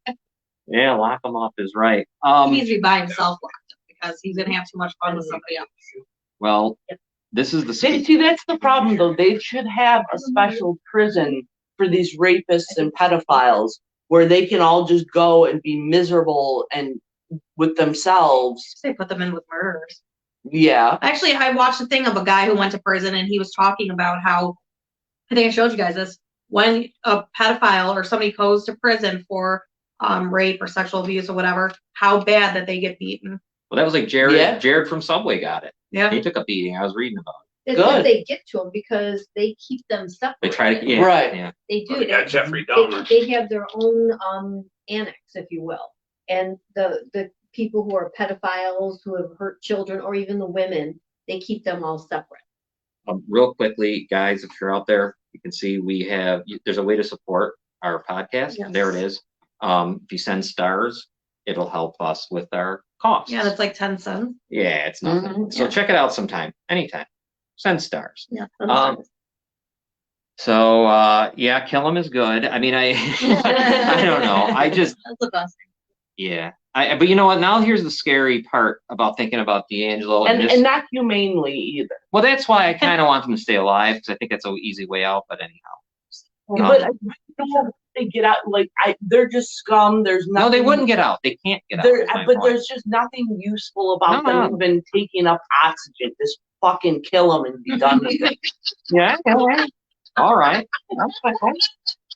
Yeah, lock him up is right. He needs to be by himself locked up because he's gonna have too much fun with somebody else. Well, this is the See, that's the problem, though. They should have a special prison for these rapists and pedophiles where they can all just go and be miserable and with themselves. They put them in with murderers. Yeah. Actually, I watched a thing of a guy who went to prison and he was talking about how, I think I showed you guys this, when a pedophile or somebody goes to prison for rape or sexual abuse or whatever, how bad that they get beaten. Well, that was like Jared. Yeah. Jared from Subway got it. Yeah. He took a beating. I was reading about it. It's Good. that they get to them because they keep them separate. They try to. Yeah, Right. Yeah. They do. They got Jeffrey Dahmer. They have their own annex, if you will. And the people who are pedophiles, who have hurt children, or even the women, they keep them all separate. Real quickly, guys, if you're out there, you can see there's a way to support our podcast. Yes. There it is. If you send stars, it'll help us with our costs. Yeah, that's like 10 cents. Yeah, it's nothing. Mhm. So check it out sometime, anytime. Send stars. Yeah. Yeah, kill him is good. I mean, I don't know. I just, That's the best. yeah. But you know what? Now here's the scary part about thinking about D'Angelo. And not humanely either. Well, that's why I kind of want them to stay alive because I think that's an easy way out. But anyhow. But I don't know if they get out. They're just scum. There's nothing. No, they wouldn't get out. They can't get out. There, is my but point. there's just nothing useful about No, them even taking up oxygen. Just fucking kill them and be done with it. Yeah. All right. I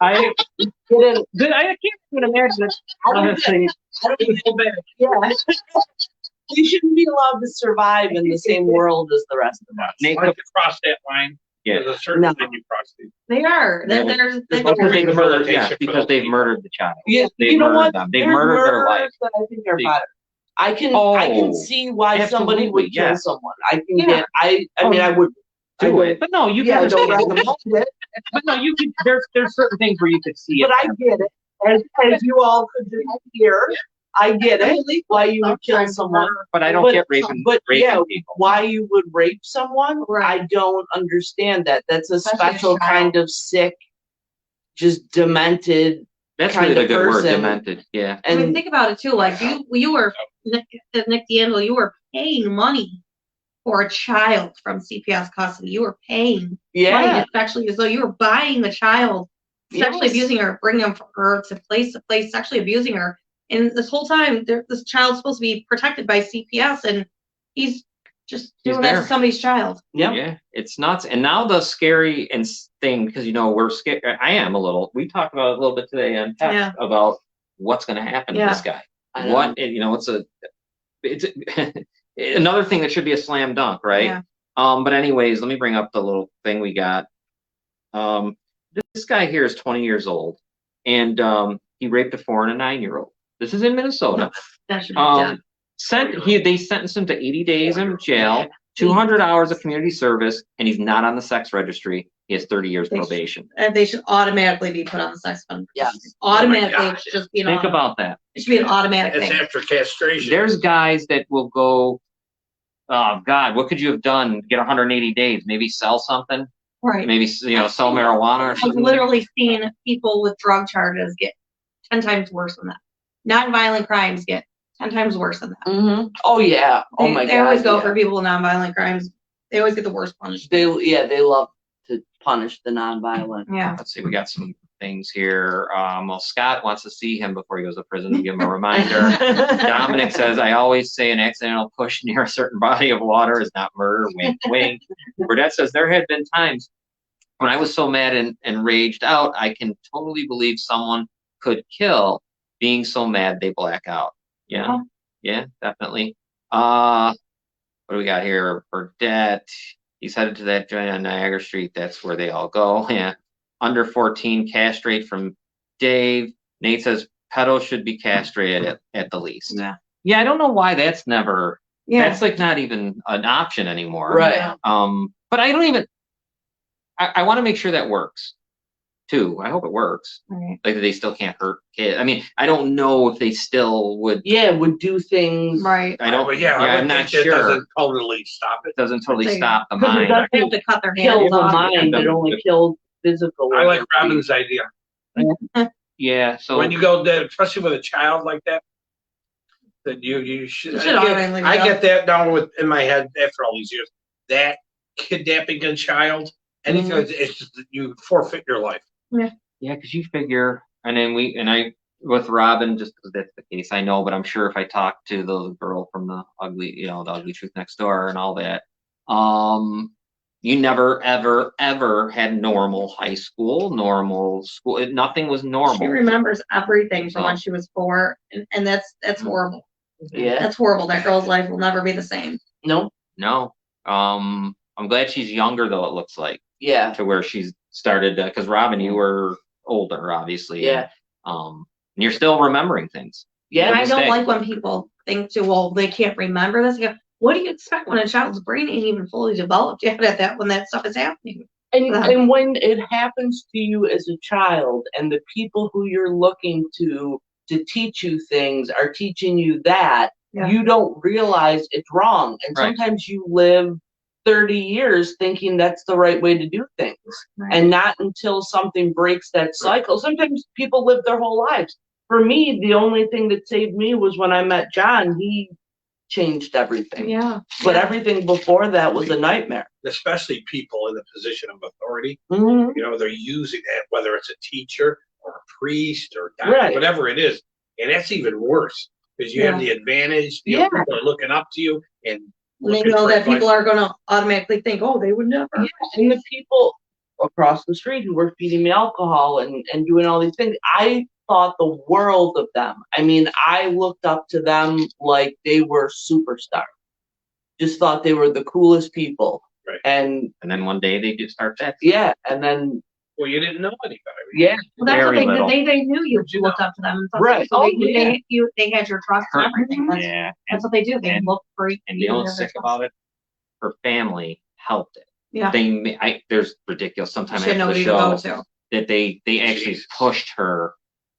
can't even imagine it. Honestly, I don't feel bad. Yeah. You shouldn't be allowed to survive in the same world as the rest of us. Nate, Once you cross that line, yeah. there's a certain No. line you cross. They are. Yeah. There's Because they've murdered, Rehabilitation for because those they've people. murdered the child. Yeah, They've you know murdered what? them. They've There's murdered their murders life. that I think are They- better. I can Oh, see why somebody would absolutely, kill yeah. someone. I can Yeah. get. I mean, I would Do it. But no, you Yeah, can. don't recommend it. But no, you could. There's certain things where you could see But it. I get it. As you all could do here, I get it. Why you would kill someone. But I don't But- get raping But yeah, people. why you would rape someone, Right. I don't understand that. That's a Especially a special child. kind of sick, just demented, That's kind really the of good word, person. demented. Yeah. I mean, and think about it too. Like you were Nick D'Angelo, you were paying money for a child from CPS custody. You were paying money yeah, to sexually, as though you were buying the child, sexually Yes. abusing her, bringing her to place, sexually abusing her. And this whole time, this child's supposed to be protected by CPS, and he's just He's doing that there. to somebody's child. yeah. Yeah, it's nuts. And now the scary thing, because we're scared. I am a little. We talked about it a little bit today on text Yeah. about what's going to happen Yeah. to this guy. I know. What it's another thing that should be a slam dunk, right? Yeah. But anyways, let me bring up the little thing we got. This guy here is 20 years old, and he raped a 4 and a 9-year-old. This is in Minnesota. That should be done. They sentenced him to 80 days in jail, 200 hours of community service, and he's not on the sex registry. He has 30 years They probation. And they should automatically be put on the sex offender. Yes. Automatically, Oh my it should just be an Think auto- about that. It should be an automatic That's thing. after castration. There's guys that will go, oh God, what could you have done? Get 180 days, maybe sell something, Right. maybe sell marijuana or I've something. literally seen people with drug charges get 10 times worse than that. Non-violent crimes get 10 times worse than that. Mm-hmm. Oh yeah. Oh my god. They always go yeah. for people with non-violent crimes. They always get the worst punishment. They love to punish the nonviolent. Yeah. Let's see, we got some things here. Well, Scott wants to see him before he goes to prison to give him a reminder. Dominic says, I always say an accidental push near a certain body of water is not murder. Wink, wink. Burdette says there had been times when I was so mad and raged out, I can totally believe someone could kill being so mad they black out. Yeah, yeah, definitely. What do we got here? Burdette, he's headed to that joint on Niagara Street. That's where they all go. Yeah. Under 14, castrate from Dave. Nate says pedos should be castrated at the least. Yeah. Yeah, I don't know why that's never. Yeah. That's like not even an option anymore. Right. But I don't even. I want to make sure that works, too. I hope it works. Right. Like they still can't hurt kids. I mean, I don't know if they still would. Yeah, would do things. Right. I don't. But yeah, I I'm would not think that sure. doesn't totally stop it. It doesn't totally They- stop the Because it mind. doesn't They have to cut their kill hands the off. mind, it only kills physical. I like Robin's idea. Yeah. So When you go there, especially with a child like that, that you should. You should automatically I go. get that down in my head after all these years. That kidnapping a child, anything, it's just that you forfeit your life. yeah, because you figure, and then I with Robin, just because that's the case, I know, but I'm sure if I talk to the girl from the ugly truth next door and all that, you never ever ever had normal high school, normal school. Nothing was normal. She remembers everything from So- when she was 4, and that's horrible. Yeah. That's horrible. That girl's life will never be the same. No. No. I'm glad she's younger though. It looks like Yeah. to where she's started because Robin, you were older, obviously. Yeah. And you're still remembering things. Yeah. And I don't mistake. like when people think too, well, they can't remember this. You go, what do you expect when a child's brain ain't even fully developed yet at that when that stuff is happening? And when it happens to you as a child, and the people who you're looking to teach you things are teaching you that, Yeah. you don't realize it's wrong. And Right. sometimes you live 30 years thinking that's the right way to do things. Right. And not until something breaks that cycle. Sometimes people live their whole lives. For me, the only thing that saved me was when I met John. He changed everything. Yeah. But everything before that was a nightmare. Especially people in the position of authority. Mhm. You know, they're using that, whether it's a teacher or a priest or doctor, Right. whatever it is. And that's even worse because you have the advantage. You know, Yeah. people are looking up to you and And they looking know for that advice. people are going to automatically think, oh, they would never. And the people across the street who were feeding me alcohol and doing all these things, I thought the world of them. I mean, I looked up to them like they were superstars. Just thought they were the coolest people. Right. And then one day they just start that. yeah, and then Well, you didn't know any better. yeah, Well, that's Very what little. they knew you What'd you looked know? up to them. And stuff. Right. So they Oh, knew yeah. they had your trust and everything. That's, Yeah. that's what they do. They and- look for you. And you know what's sick about it? Her family helped it. Yeah. There's ridiculous. Sometime She had after the nobody to go show to. that they actually pushed her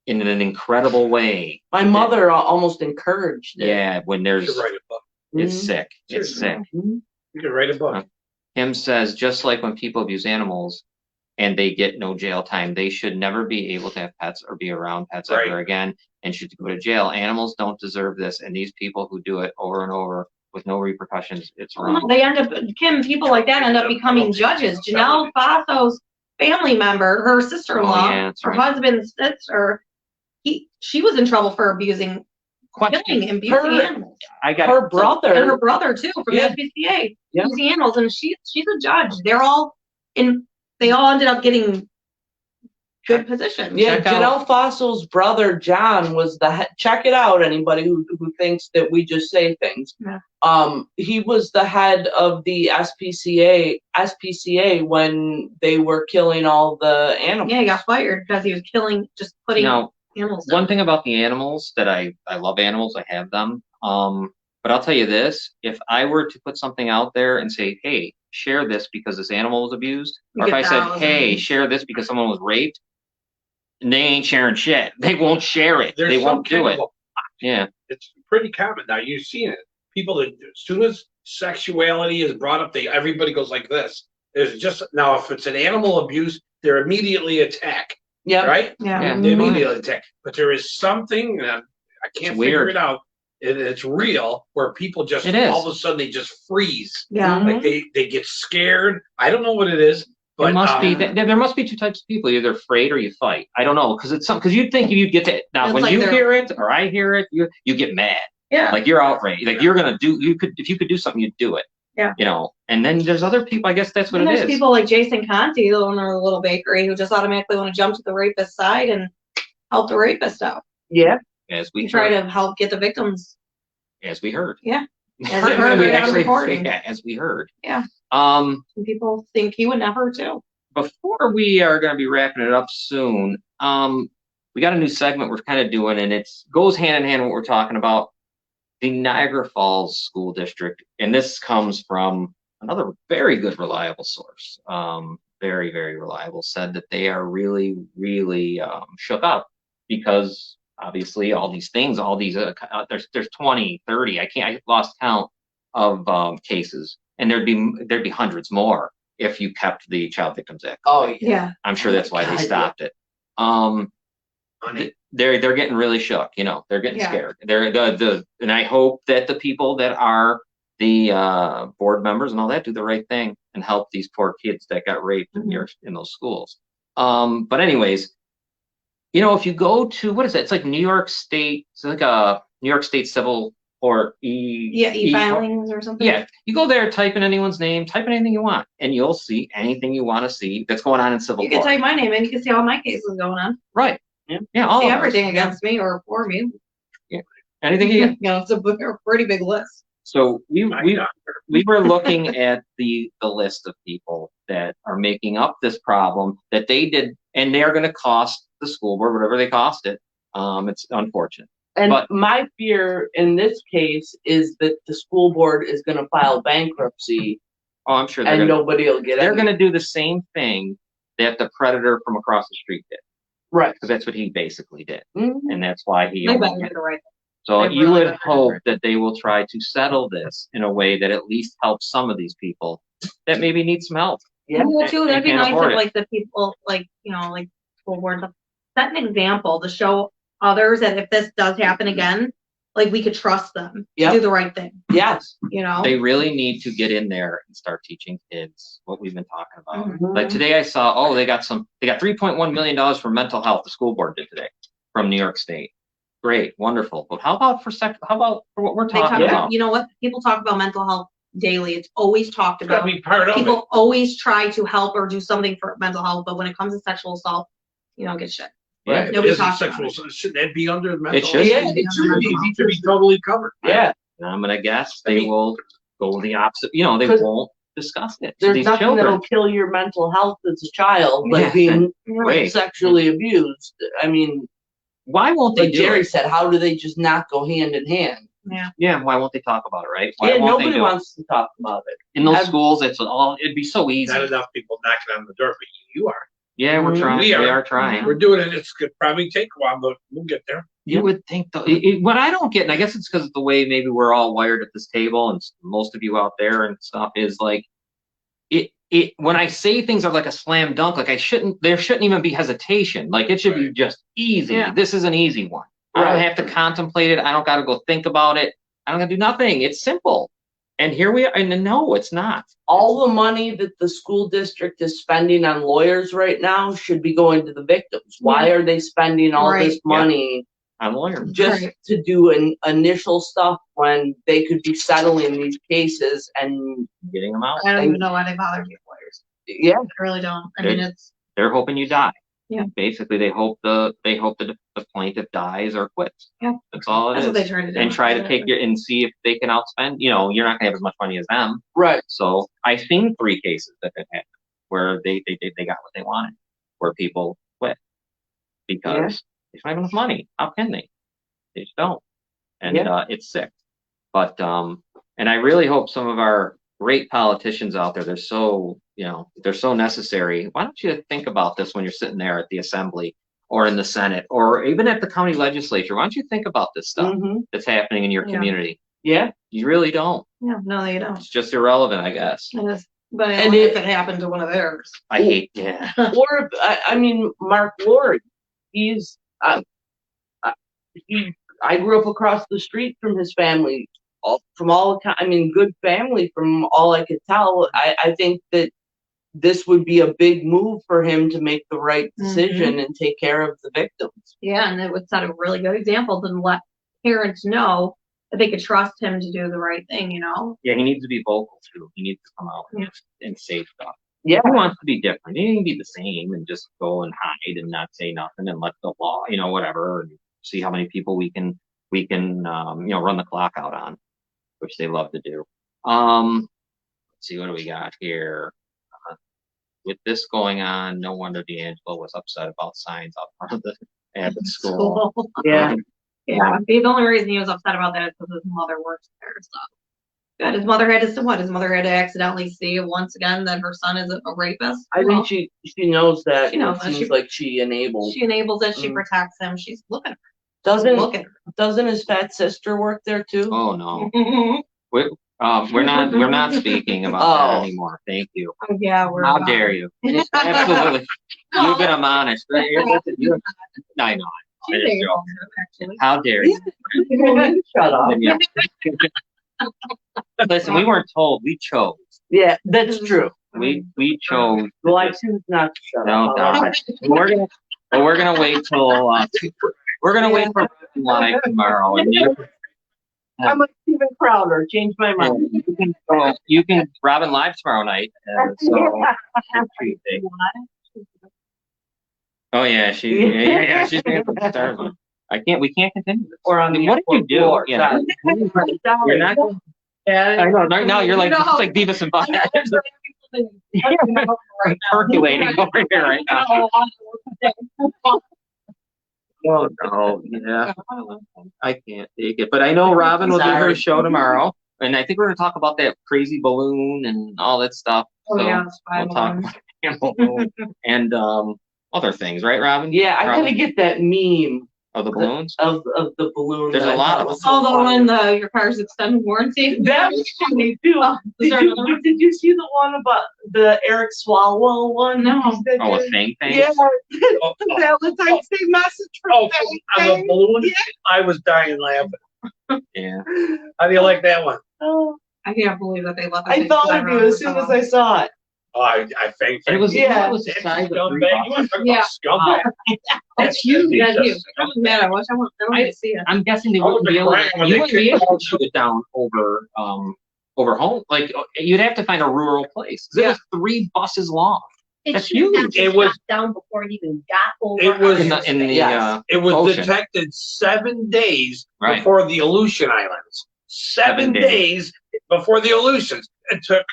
in an incredible way. my mother almost encouraged it. Yeah, when You there's could write a book. it's Mhm. sick. It's sick. Mhm. You could write a book. Kim says, just like when people abuse animals and they get no jail time, they should never be able to have pets or be around pets Right. ever again and should go to jail. Animals don't deserve this, and these people who do it over and over with no repercussions, it's wrong. They end up, people like that end up becoming judges. Janelle Fasso's family member, her sister-in-law, Oh, yeah, that's her right. husband's sister, she was in trouble for killing and abusing Her- animals. I got Her brother. And her brother too, from Yeah. the SPCA, Yeah. abusing animals, and she's a judge. They all ended up getting good positions. Yeah, Check out- Janelle Fossil's brother John was the head. Check it out, anybody who thinks that we just say things. Yeah. He was the head of the SPCA when they were killing all the animals. Yeah, he got fired because he was putting Now, animals down. one thing about the animals that I love animals, I have them. But I'll tell you this, if I were to put something out there and say, hey, share this because this animal was abused, You or if get I said, thousands. hey, share this because someone was raped, and they ain't sharing shit. They won't share it. There's They some won't do kind it. of Yeah. It's pretty common now. You've seen it. People that as soon as sexuality is brought up, everybody goes like this. There's just now if it's an animal abuse, they're immediately attack, Yeah. right? Yeah. Yeah. They immediately attack. But there is something I can't It's figure weird. it out. It's real where people just It is. all of a sudden they just freeze. Yeah. Mhm. Like they get scared. I don't know what it is, but There must be um, there must be two types of people. You're either afraid or you fight. I don't know because it's because you'd think you'd get to now It's when like you they're- hear it or I hear it, you get mad. Yeah. Like you're outraged. Like you're gonna do. If you could do something, you'd do it. Yeah. You know. And then there's other people, I guess that's what And it there's is. people like Jason Conti, the owner of the little bakery, who just automatically want to jump to the rapist side and help the rapist out. Yeah. As We we try heard. to help get the victims. As we heard. Yeah. As we heard We right on actually- recording. yeah, as we heard. Yeah. Um, And people think he would never too. before we are going to be wrapping it up soon, we got a new segment we're kind of doing, and it goes hand in hand with what we're talking about. The Niagara Falls School District, and this comes from another very good, reliable source. Very, very reliable, said that they are really, really shook up because obviously all these things, all these, there's 20, 30, I lost count of cases, and there'd be hundreds more if you kept the Child Victims Act. Oh, yeah. Yeah. I'm sure that's why they God, stopped it. They're getting really shook, you know, they're getting Yeah. scared. And I hope that the people that are the board members and all that do the right thing and help these poor kids that got raped in those schools. But anyways, you know, if you go to, what is it? It's like New York State, it's like a New York State Civil or E-filings or something. Yeah, you go there, type in anyone's name, type in anything you want, and you'll see anything you want to see that's going on in civil You can court. type my name and you can see all my cases going on. Right. Yeah, all See of ours. everything against me or for me. Anything you You know, it's a pretty big list. So we were looking at the list of people that are making up this problem that they did, and they're going to cost the school board whatever they cost it. It's unfortunate. And But- my fear in this case is that the school board is going to file bankruptcy Oh, I'm sure and nobody will get they're any. going to do the same thing that the predator from across the street did, Right. because that's what he basically did, Mhm. and that's why he. They owned better it. do the right thing. So They you really would better do hope it. that they will try to settle this in a way that at least helps some of these people that maybe need some help. Yeah. Well, too, that'd be can't nice afford if it. like the people, like, you know, like school board, set an example to show others that if this does happen again, like we could trust them Yep. to do the right thing, Yes. you know? They really need to get in there and start teaching kids what we've been talking about. Mhm. Like today I saw, they got $3.1 million for mental health. The school board did today from New York State. Great, wonderful. But how about for what we're They talk talking about, about? you know what? People talk about mental health daily. It's always talked It's gotta about. be part of it. People always try to help or do something for mental health, but when it comes to sexual assault, you don't get shit. Right. If it Nobody isn't talks about sexual, it. so shouldn't that be under the mental? should. Yeah, It should be. It should be totally covered. Yeah. And I'm gonna guess I they mean- will go the opposite. You know, they 'Cause won't discuss it to There's these nothing children. that'll kill your mental health as a child, Yeah. like being Right. sexually abused. I mean, Why won't they like do Jerry it? said, how do they just not go hand in hand? Yeah. Yeah, why won't they talk about it, right? Why Yeah, won't they nobody do it? wants to talk about it. In those I've- schools, it'd be so easy. Not enough people knocking on the door, but you are. Yeah, we're Mhm. trying. We We are. are trying. We're doing it. It's could probably take a while, but we'll get there. You would think though, what I don't get, and I guess it's because of the way maybe we're all wired at this table, and most of you out there and stuff, is like, when I say things are like a slam dunk, like there shouldn't even be hesitation. Like it should be Right. just easy. Yeah. This is an easy one. I don't Right. have to contemplate it. I don't got to go think about it. I don't got to do nothing. It's simple. And here we are. And no, it's not. All the money that the school district is spending on lawyers right now should be going to the victims. Why are they spending all Right. this money I'm a lawyer. just Right. to do an initial stuff when they could be settling these cases? And Getting them out. I don't even know why they bother these lawyers. yeah, I really don't. I mean, it's, They're hoping you die. Yeah. Basically, they hope the plaintiff dies or quits. Yeah. That's all it that's is. what they try to do. And try to take your and see if they can outspend. You know, you're not gonna have as much money as them. right. So I've seen 3 cases that have happened where they got what they wanted, where people quit because they don't have enough money. How can they? They just don't. And it's sick. But and I really hope some of our great politicians out there, they're so necessary. Why don't you think about this when you're sitting there at the assembly or in the Senate or even at the county legislature? Why don't you think about this stuff Mhm. that's happening in your Yeah. community? Yeah. You really don't. Yeah, no, they don't. It's just irrelevant, I guess. It is. But And if it happened to one of theirs. I hate, yeah. Or if, I mean, Mark Lord, he's I grew up across the street from his family. Good family from all I could tell. I think that this would be a big move for him to make the right decision and take care of the victims. Yeah, and it would set a really good example to let parents know that they could trust him to do the right thing, you know? Yeah, he needs to be vocal too. He needs to come out Yeah. and say stuff. Yeah. He wants to be different. He can be the same and just go and hide and not say nothing and let the law, whatever, and see how many people we can run the clock out on, which they love to do. Let's see, what do we got here? With this going on, no wonder D'Angelo was upset about signs out front of the Abbott school. Yeah. Yeah. The only reason he was upset about that is because his mother works there. So good. His mother had to accidentally see once again that her son is a rapist. I think she knows that. She knows it that. seems like she enables. She enables it. She protects him. She's looking. Doesn't his fat sister work there too? Oh no. We're not speaking about that anymore. Thank you. Yeah, How dare you? Absolutely. You've been admonished. I know. I just joke. How dare you? Shut up. Listen, we weren't told. We chose. Yeah, that's true. We chose. Well, I choose not to shut No, up. God. We're gonna wait till we're gonna wait for live tomorrow. And I'm like Steven Crowder. Change my mind. you can Robin live tomorrow night. So Tuesday. Oh yeah, she's starting. We can't continue this. Or on the what did you do? floor. Yeah. You're not. I know. Right now you're like it's like Beavis and Butthead. Percolating over here right now. Oh no, yeah. I can't take it. But I know Robin will do her show tomorrow. And I think we're gonna talk about that crazy balloon and all that stuff. Oh, So yeah, we'll talk about balloon and other things, right, Robin? Yeah, I gotta get that meme of the balloons. Of the balloon. There's a lot of them. Oh, the one your car's extended warranty. That was funny too. Did you see the one about the Eric Swalwell one? No. Oh, a Fang Fang? Yeah. Valentine's Day message from Fang on the balloon. Yeah. I was dying laughing. Yeah. How do you like that one? Oh, I can't believe that they left. I thought of you as soon as I saw it. Oh, I Fang Fang. It was Yeah. It was the size of three Scumbag. You bucks. want to talk Yeah. about scumbag? That's huge. That's huge. I'm mad. I want to see it. I'm guessing they I wouldn't was be able crying to. when You they wouldn't be kicked able to shoot it down over home. Like you'd have to find a rural place. It was 3 buses long. That's huge. It was down before it even got over. It was in the Yes. It was ocean. detected 7 days Right. before the Aleutian Islands. 7 days before the Aleutians. It took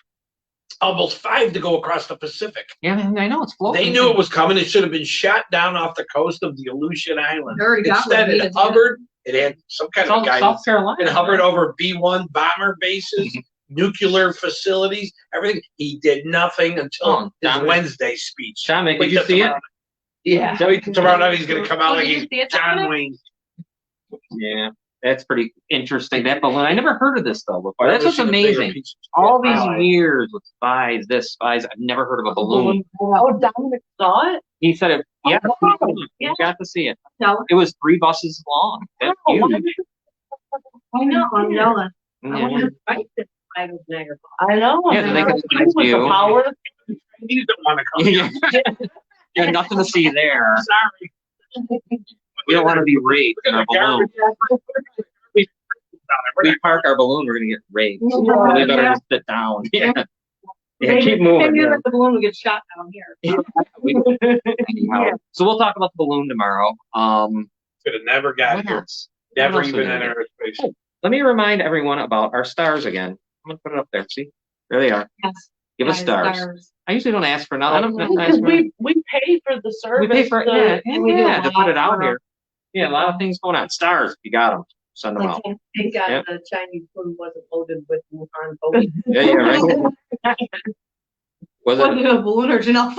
almost 5 to go across the Pacific. Yeah, I know it's floating. They knew it was coming. It should have been shot down off the coast of the Aleutian Islands. They already got Instead, what it needed to hovered. It had some kind of guidance. South Carolina. It hovered over B-1 bomber bases, nuclear facilities, everything. He did nothing until his Dominic. Wednesday speech. Dominic, Wait did you till see it? tomorrow. Yeah. So tomorrow night he's going to come out Oh, like did you he's see it, John Dominic? Wayne. Yeah, that's pretty interesting. That balloon. I never heard of this though before. That's what's Never seen a bigger amazing. piece of All shit in these my life. years with spies, I've never heard of a balloon. Oh, Dominic saw it? He said it. Yeah, Oh, you got to see it. No, It was 3 buses long. That's Oh, huge. I know. I'm yelling. I Yeah. wonder if Mike did fight with Niagara Falls. I know. Yeah, they could With the you. power. He don't want to come. Yeah, nothing to see there. Sorry. We don't want to be raped in our Look at the balloon. garbage. We park our balloon, we're gonna get raped. So Yeah. we better just sit down. Yeah. Yeah, keep They moving. knew Yeah. that the balloon would get shot down here. Anyhow, so we'll talk about the balloon tomorrow. Could have never got What here. else? Never What else even we got? entered space. Oh, let me remind everyone about our stars again. I'm gonna put it up there. See, there they are. Yes. Give us stars. I usually don't ask for nothing. I don't ask Because for we pay for the service. we pay for it. and we do Yeah, a to lot put it out of- here. Yeah, a lot of things going on. Stars, you got them. Send them out. Thank God Yep. the Chinese food wasn't loaded with Wuhan COVID. Yeah, right. Was Was it? it a balloon or Janelle?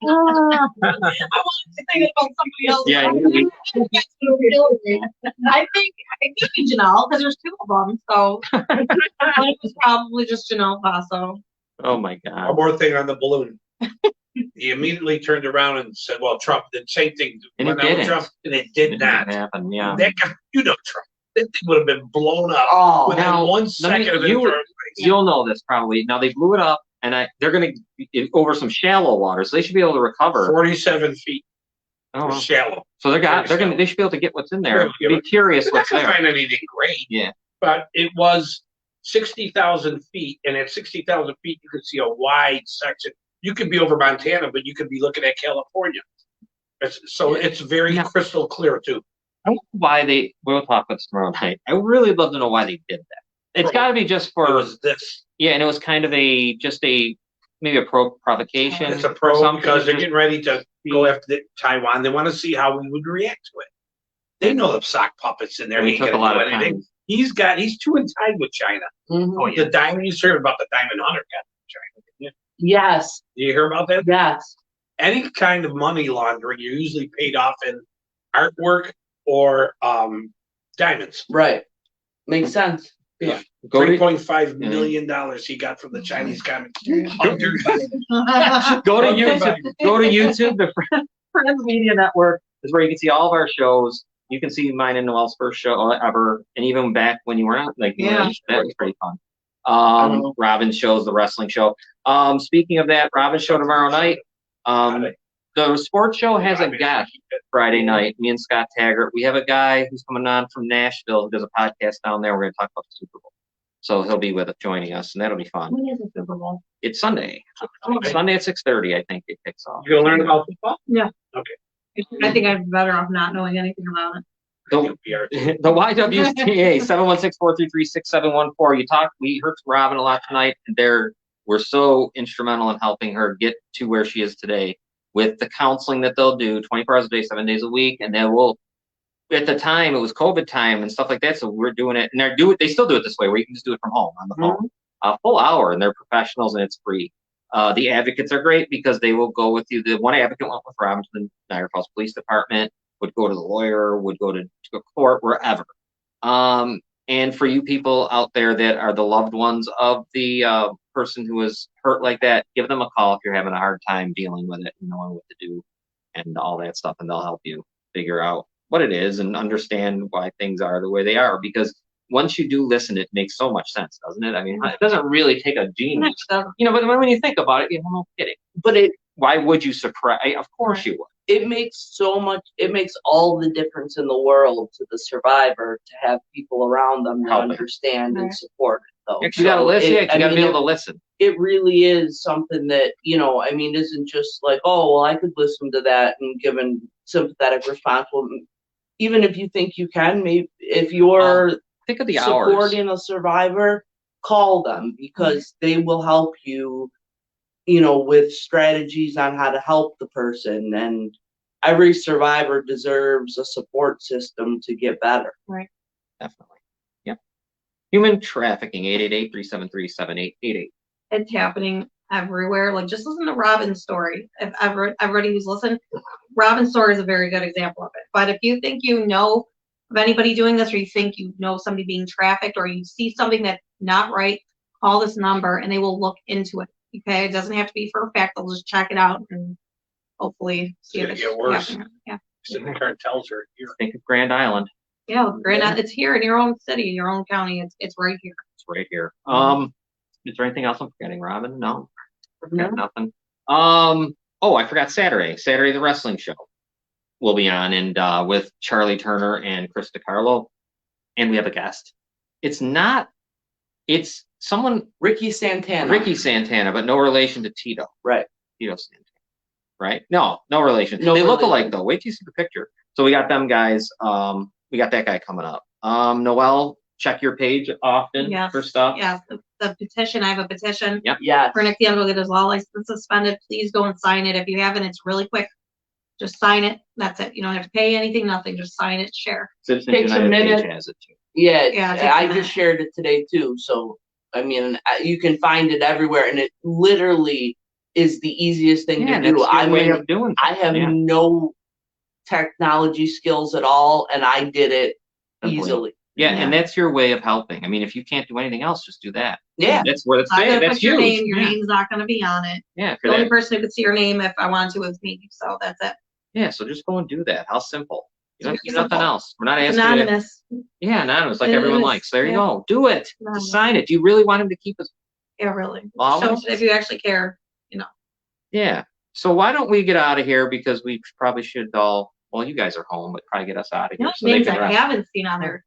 I wanted to think about somebody else. Yeah, I think it could be Janelle because there's 2 of them. So it was probably just Janelle Paso. Oh my One God. more thing on the balloon. He immediately turned around and said, "Well, Trump did the same thing." And it went out with didn't. Trump, and it did not. happen. Yeah. That guy, you know, Trump. That thing would have been blown up Oh, within now, 1 let me- second of you- it. You'll know this probably. Now they blew it up, and they're gonna over some shallow water, so they should be able to recover. 47 feet. Oh, well. Shallow. So they should be able to get what's in there. Yeah, Be curious They're not what's gonna there. find anything great. Yeah. But it was 60,000 feet, and at 60,000 feet, you could see a wide section. You could be over Montana, but you could be looking at California. It's very crystal clear too. I don't know why we'll talk about this tomorrow night. I really love to know why they did that. It's got to be just It for, was this. yeah, and it was kind of maybe a provocation. It's a or pro something. because they're getting ready to go after Taiwan. They want to see how we would react to it. They know the sock puppets in there. And He we ain't took a gonna lot do of anything. time. He's too in tied with China. Mhm. The diamond, you heard about the diamond hunter got in China. Didn't Yes, you? You hear about that? yes. Any kind of money laundering, you're usually paid off in artwork or diamonds. Right. Makes sense. Yeah. Go to, $3.5 million he got from the Chinese Communist hunter. go to YouTube. Go to YouTube. The Friends Media Network is where you can see all of our shows. You can see mine and Noel's first show ever, and even back when you were not that was pretty fun. Robin's shows, the wrestling show. Speaking of that, Robin's show tomorrow night. The sports show has a guest Friday night. Me and Scott Taggart. We have a guy who's coming on from Nashville who does a podcast down there. We're going to talk about the Super Bowl. So he'll be joining us, and that'll be fun. When is the Super Bowl? It's Sunday. Sunday at 6:30, I think it kicks off. You gonna learn about football? Yeah. Okay. I think I'm better off not knowing anything about it. The YWCA 716-433-6714. We heard from Robin a lot tonight, and we're so instrumental in helping her get to where she is today with the counseling that they'll do 24 hours a day, 7 days a week, and they will. At the time, it was COVID time and stuff like that, so we're doing it, and they still do it this way, where you can just do it from home on the phone, a full hour, and they're professionals and it's free. The advocates are great because they will go with you. The one advocate went with Robin to the Niagara Falls Police Department, would go to the lawyer, would go to court, wherever. And for you people out there that are the loved ones of the person who was hurt like that, give them a call if you're having a hard time dealing with it and knowing what to do and all that stuff, and they'll help you figure out what it is and understand why things are the way they are. Because once you do listen, it makes so much sense, doesn't it? I mean, it doesn't really take a genius, but when you think about it, no kidding. But why would you suppress? Of course you would. It makes all the difference in the world to the survivor to have people around them that understand and support it, though. You gotta listen. You gotta be able to listen. It really is something that, isn't just like, oh, well, I could listen to that and give a sympathetic response. Well, even if you think you can, maybe if you're think of the supporting a survivor, call them because they will help you, with strategies on how to help the person. And every survivor deserves a support system to get better. Right. Definitely. Yep. Human trafficking, 888-373-7888. It's happening everywhere. Like, just listen to Robin's story. If everybody who's listened, Robin's story is a very good example of it. But if you think you know of anybody doing this, or you think you know somebody being trafficked, or you see something that's not right, call this number and they will look into it. Okay, it doesn't have to be for a fact. They'll just check it out and hopefully see if it's worse. Yeah. The cartels are here. Think of Grand Island. Yeah, it's here in your own city, in your own county. It's right here. It's right here. Is there anything else I'm forgetting, Robin? No. Nothing. Oh, I forgot Saturday. Saturday, the wrestling show will be on, and with Charlie Turner and Chris DiCarlo, and we have a guest. It's someone, Ricky Santana, but no relation to Tito. Right. Tito Santana. Right? No relation. No they look relation. alike though. Wait till you see the picture. So we got them guys. We got that guy coming up. Noelle, check your page often for stuff. Yes, the petition. I have a petition. Yep. Yes. For Nick D'Angelo to get his law license suspended. Please go and sign it. If you haven't, it's really quick. Just sign it. That's it. You don't have to pay anything, nothing. Just sign it, share. Citizens Takes a United minute. page has it too. Yeah, I just shared it today too. So, you can find it everywhere, and it literally is the easiest thing to do. I have no technology skills at all, and I did it easily. Yeah, and that's your way of helping. I mean, if you can't do anything else, just do that. Yeah. That's where it's that's your huge. name. Your name's not going to be on it. Yeah. The only person who could see your name if I wanted to was me. So that's it. Yeah, so just go and do that. How simple. You don't have to do Simple. nothing else. We're not asking Anonymous. anonymous, like everyone Anonymous, likes. There you yeah. go. Do it. Anonymous. Just sign it. Do you really want him to keep his Yeah, really. followers? So if you actually care, Yeah. So why don't we get out of here, because we probably should all. Well, you guys are home, but probably get us out of here. You know, so they names can I rest. haven't seen on there.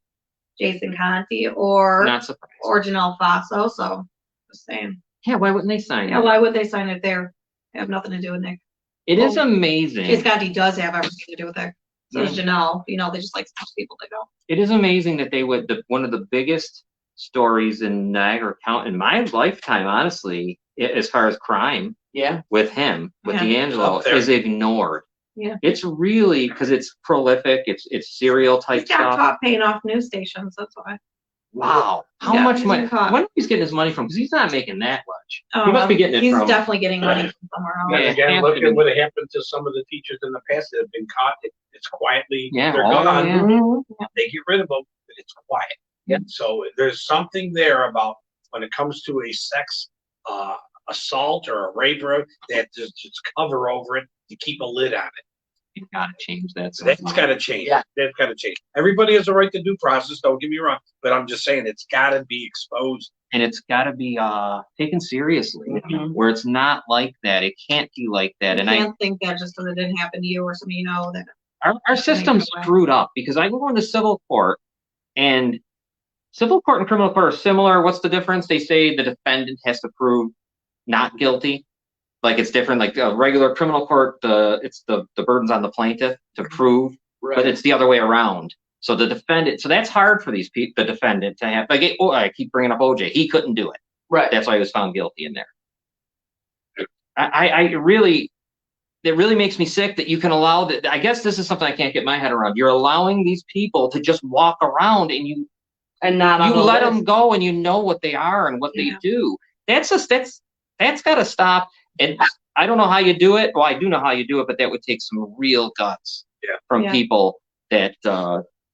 Jason Conti or Not surprised. Janelle Faso. So just saying. Yeah, why wouldn't they sign Yeah, it? why would they sign it there? They have nothing to do with Nick. It is amazing. Jason Conti does have everything to do with it. So does Janelle. You know, they just like some people to go. It is amazing that they would. One of the biggest stories in Niagara County in my lifetime, honestly, as far as crime Yeah. with him, with Yeah. D'Angelo, Up there. is ignored. Yeah. It's really because it's prolific. It's serial type He's got stuff. caught paying off news stations. That's why. Wow, how Yeah, much he's money? been caught. When he's getting his money from? Because he's not making that much. He must be getting it He's from. definitely getting money from somewhere else. Yeah, And it again, has look to be. at what happened to some of the teachers in the past that have been caught. It's quietly, Yeah, they're oh, gone. yeah. Mhm. They get rid of them, but it's quiet. Yeah. So there's something there about when it comes to a sex assault or a rape, or that just cover over it to keep a lid on it. You gotta change that. So that's somehow. got to change. Yeah. That's got to change. Everybody has a right to due process. Don't get me wrong, but I'm just saying it's got to be exposed. And it's got to be taken seriously, Mhm. where it's not like that. It can't be like that. You And I can't think that just because it didn't happen to you or somebody you know that. our system's away. screwed up, because I go into civil court, and civil court and criminal court are similar. What's the difference? They say the defendant has to prove not guilty. Like it's different. Like a regular criminal court, it's the burden's on the plaintiff to prove, Right. but it's the other way around. So the defendant, so that's hard for these people, the defendant to have. Like I keep bringing up OJ, he couldn't do it. Right. That's why he was found guilty in there. It really makes me sick that you can allow that. I guess this is something I can't get my head around. You're allowing these people to just walk around, and you And not on the let list. them go, and you know what they are and what they Yeah. do. That's got to stop. And I don't know how you do it. Well, I do know how you do it, but that would take some real guts from Yeah. people that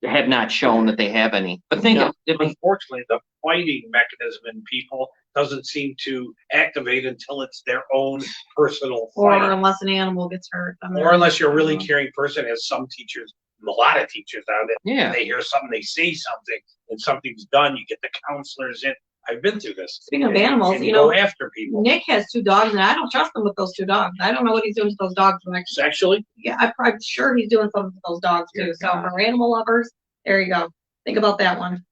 have not shown that they have any. But think Yeah. Unfortunately, the fighting mechanism in people doesn't seem to activate until it's their own personal Or fight. unless an animal gets hurt. then Or they're- unless you're a really caring person, as some teachers, a lot of teachers out there, yeah. they hear something, they say something, and something's done. You get the counselors in. I've been through this. Speaking of And- animals, and you go know, after people Nick has 2 dogs, and I don't trust him with those 2 dogs. I don't know what he's doing to those dogs. But sexually. yeah, I'm sure he's doing something to those dogs too. Dear So God. for animal lovers, there you go. Think about that one.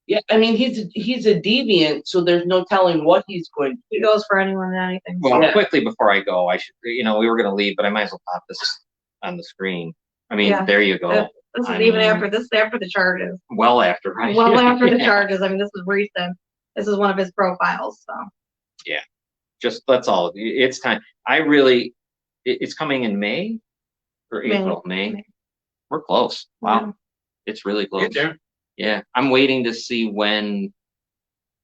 Yeah, I mean he's a deviant, so there's no telling what he's going to He do. goes for anyone and anything. Well, Yeah. quickly before I go, I should. We were going to leave, but I might as well pop this on the screen. I mean, Yeah. there you go. This is I even mean- after the charges. Well after, right? Well after the Yeah. charges. I mean, this is recent. This is one of his profiles. So Just that's all. It's time. It's coming in May or May. April. May. May. We're close. Wow. Yeah. It's really close. Get there. Yeah. I'm waiting to see when.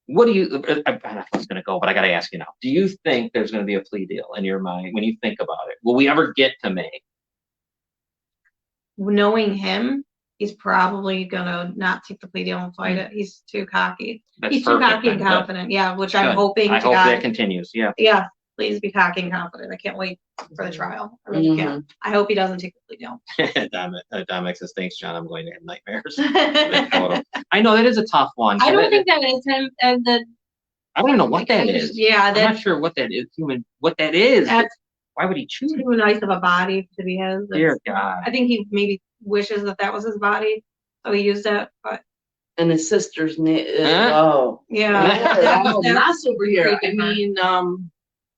What do you? I don't know if it's going to go, but I got to ask you now. Do you think there's going to be a plea deal in your mind when you think about it? Will we ever get to May? knowing him, he's probably gonna not take the plea deal and fight it. He's too cocky. That's He's too perfect cocky and then. Good. confident. Yeah, which I'm Good. hoping I to hope that God. continues. Yeah. Yeah, please be cocky and confident. I can't wait for the trial. I really can't. I hope he doesn't take the plea deal. Dominic says, thanks, John. I'm going to have nightmares. I know that is a tough one. I don't think that is him. I don't know what that is. Yeah, I'm not that's sure what that is. What that is. That's- Why would he choose? too nice of a body to be his. Dear God. I think he maybe wishes that was his body, so he used it. But And his sister's name. Huh? Oh. yeah, No, not superhero. I creepy. mean, No,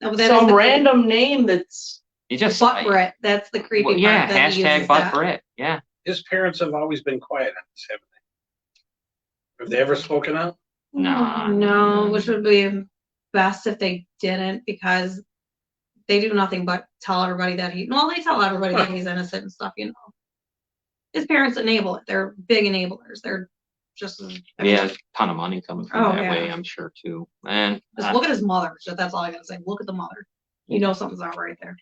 but that is some the random name that's. You just butt Brit. That's the creepy Well, yeah, part. that he hashtag uses butt that. Brit. Yeah. His parents have always been quiet on this, haven't they? Have they ever spoken out? Nah. No, which would be best if they didn't, because they do nothing but tell everybody that they tell everybody that he's innocent and stuff, you know. His parents enable it. They're big enablers. They're just Yeah, a ton of money coming from Oh, that yeah. way, I'm sure too. And just look at his mother. That's all I gotta say. Look at the mother. You know something's not right there.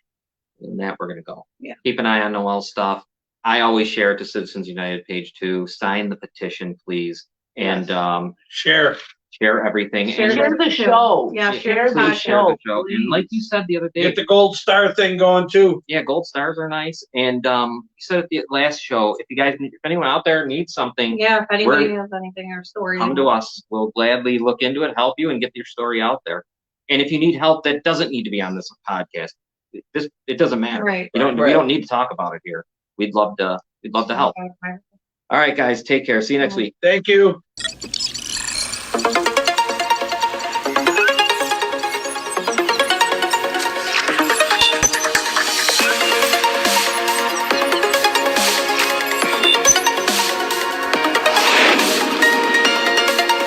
than that, we're gonna go. Yeah. Keep an eye on Noel's stuff. I always share it to Citizens United page 2. Sign the petition, please, and Share. share everything. Share and Share the show. Yeah, Yeah, share the the podcast. share the show. show. And like you said the other day, Get the gold star thing going too. yeah, gold stars are nice. And you said at the last show, if anyone out there needs something, Yeah, if anybody has anything or stories. come to us. We'll gladly look into it, help you, and get your story out there. And if you need help that doesn't need to be on this podcast, it doesn't matter. Right. We Right. don't need to talk about it here. We'd love to help. All right, guys, take care. See you next week. Thank you.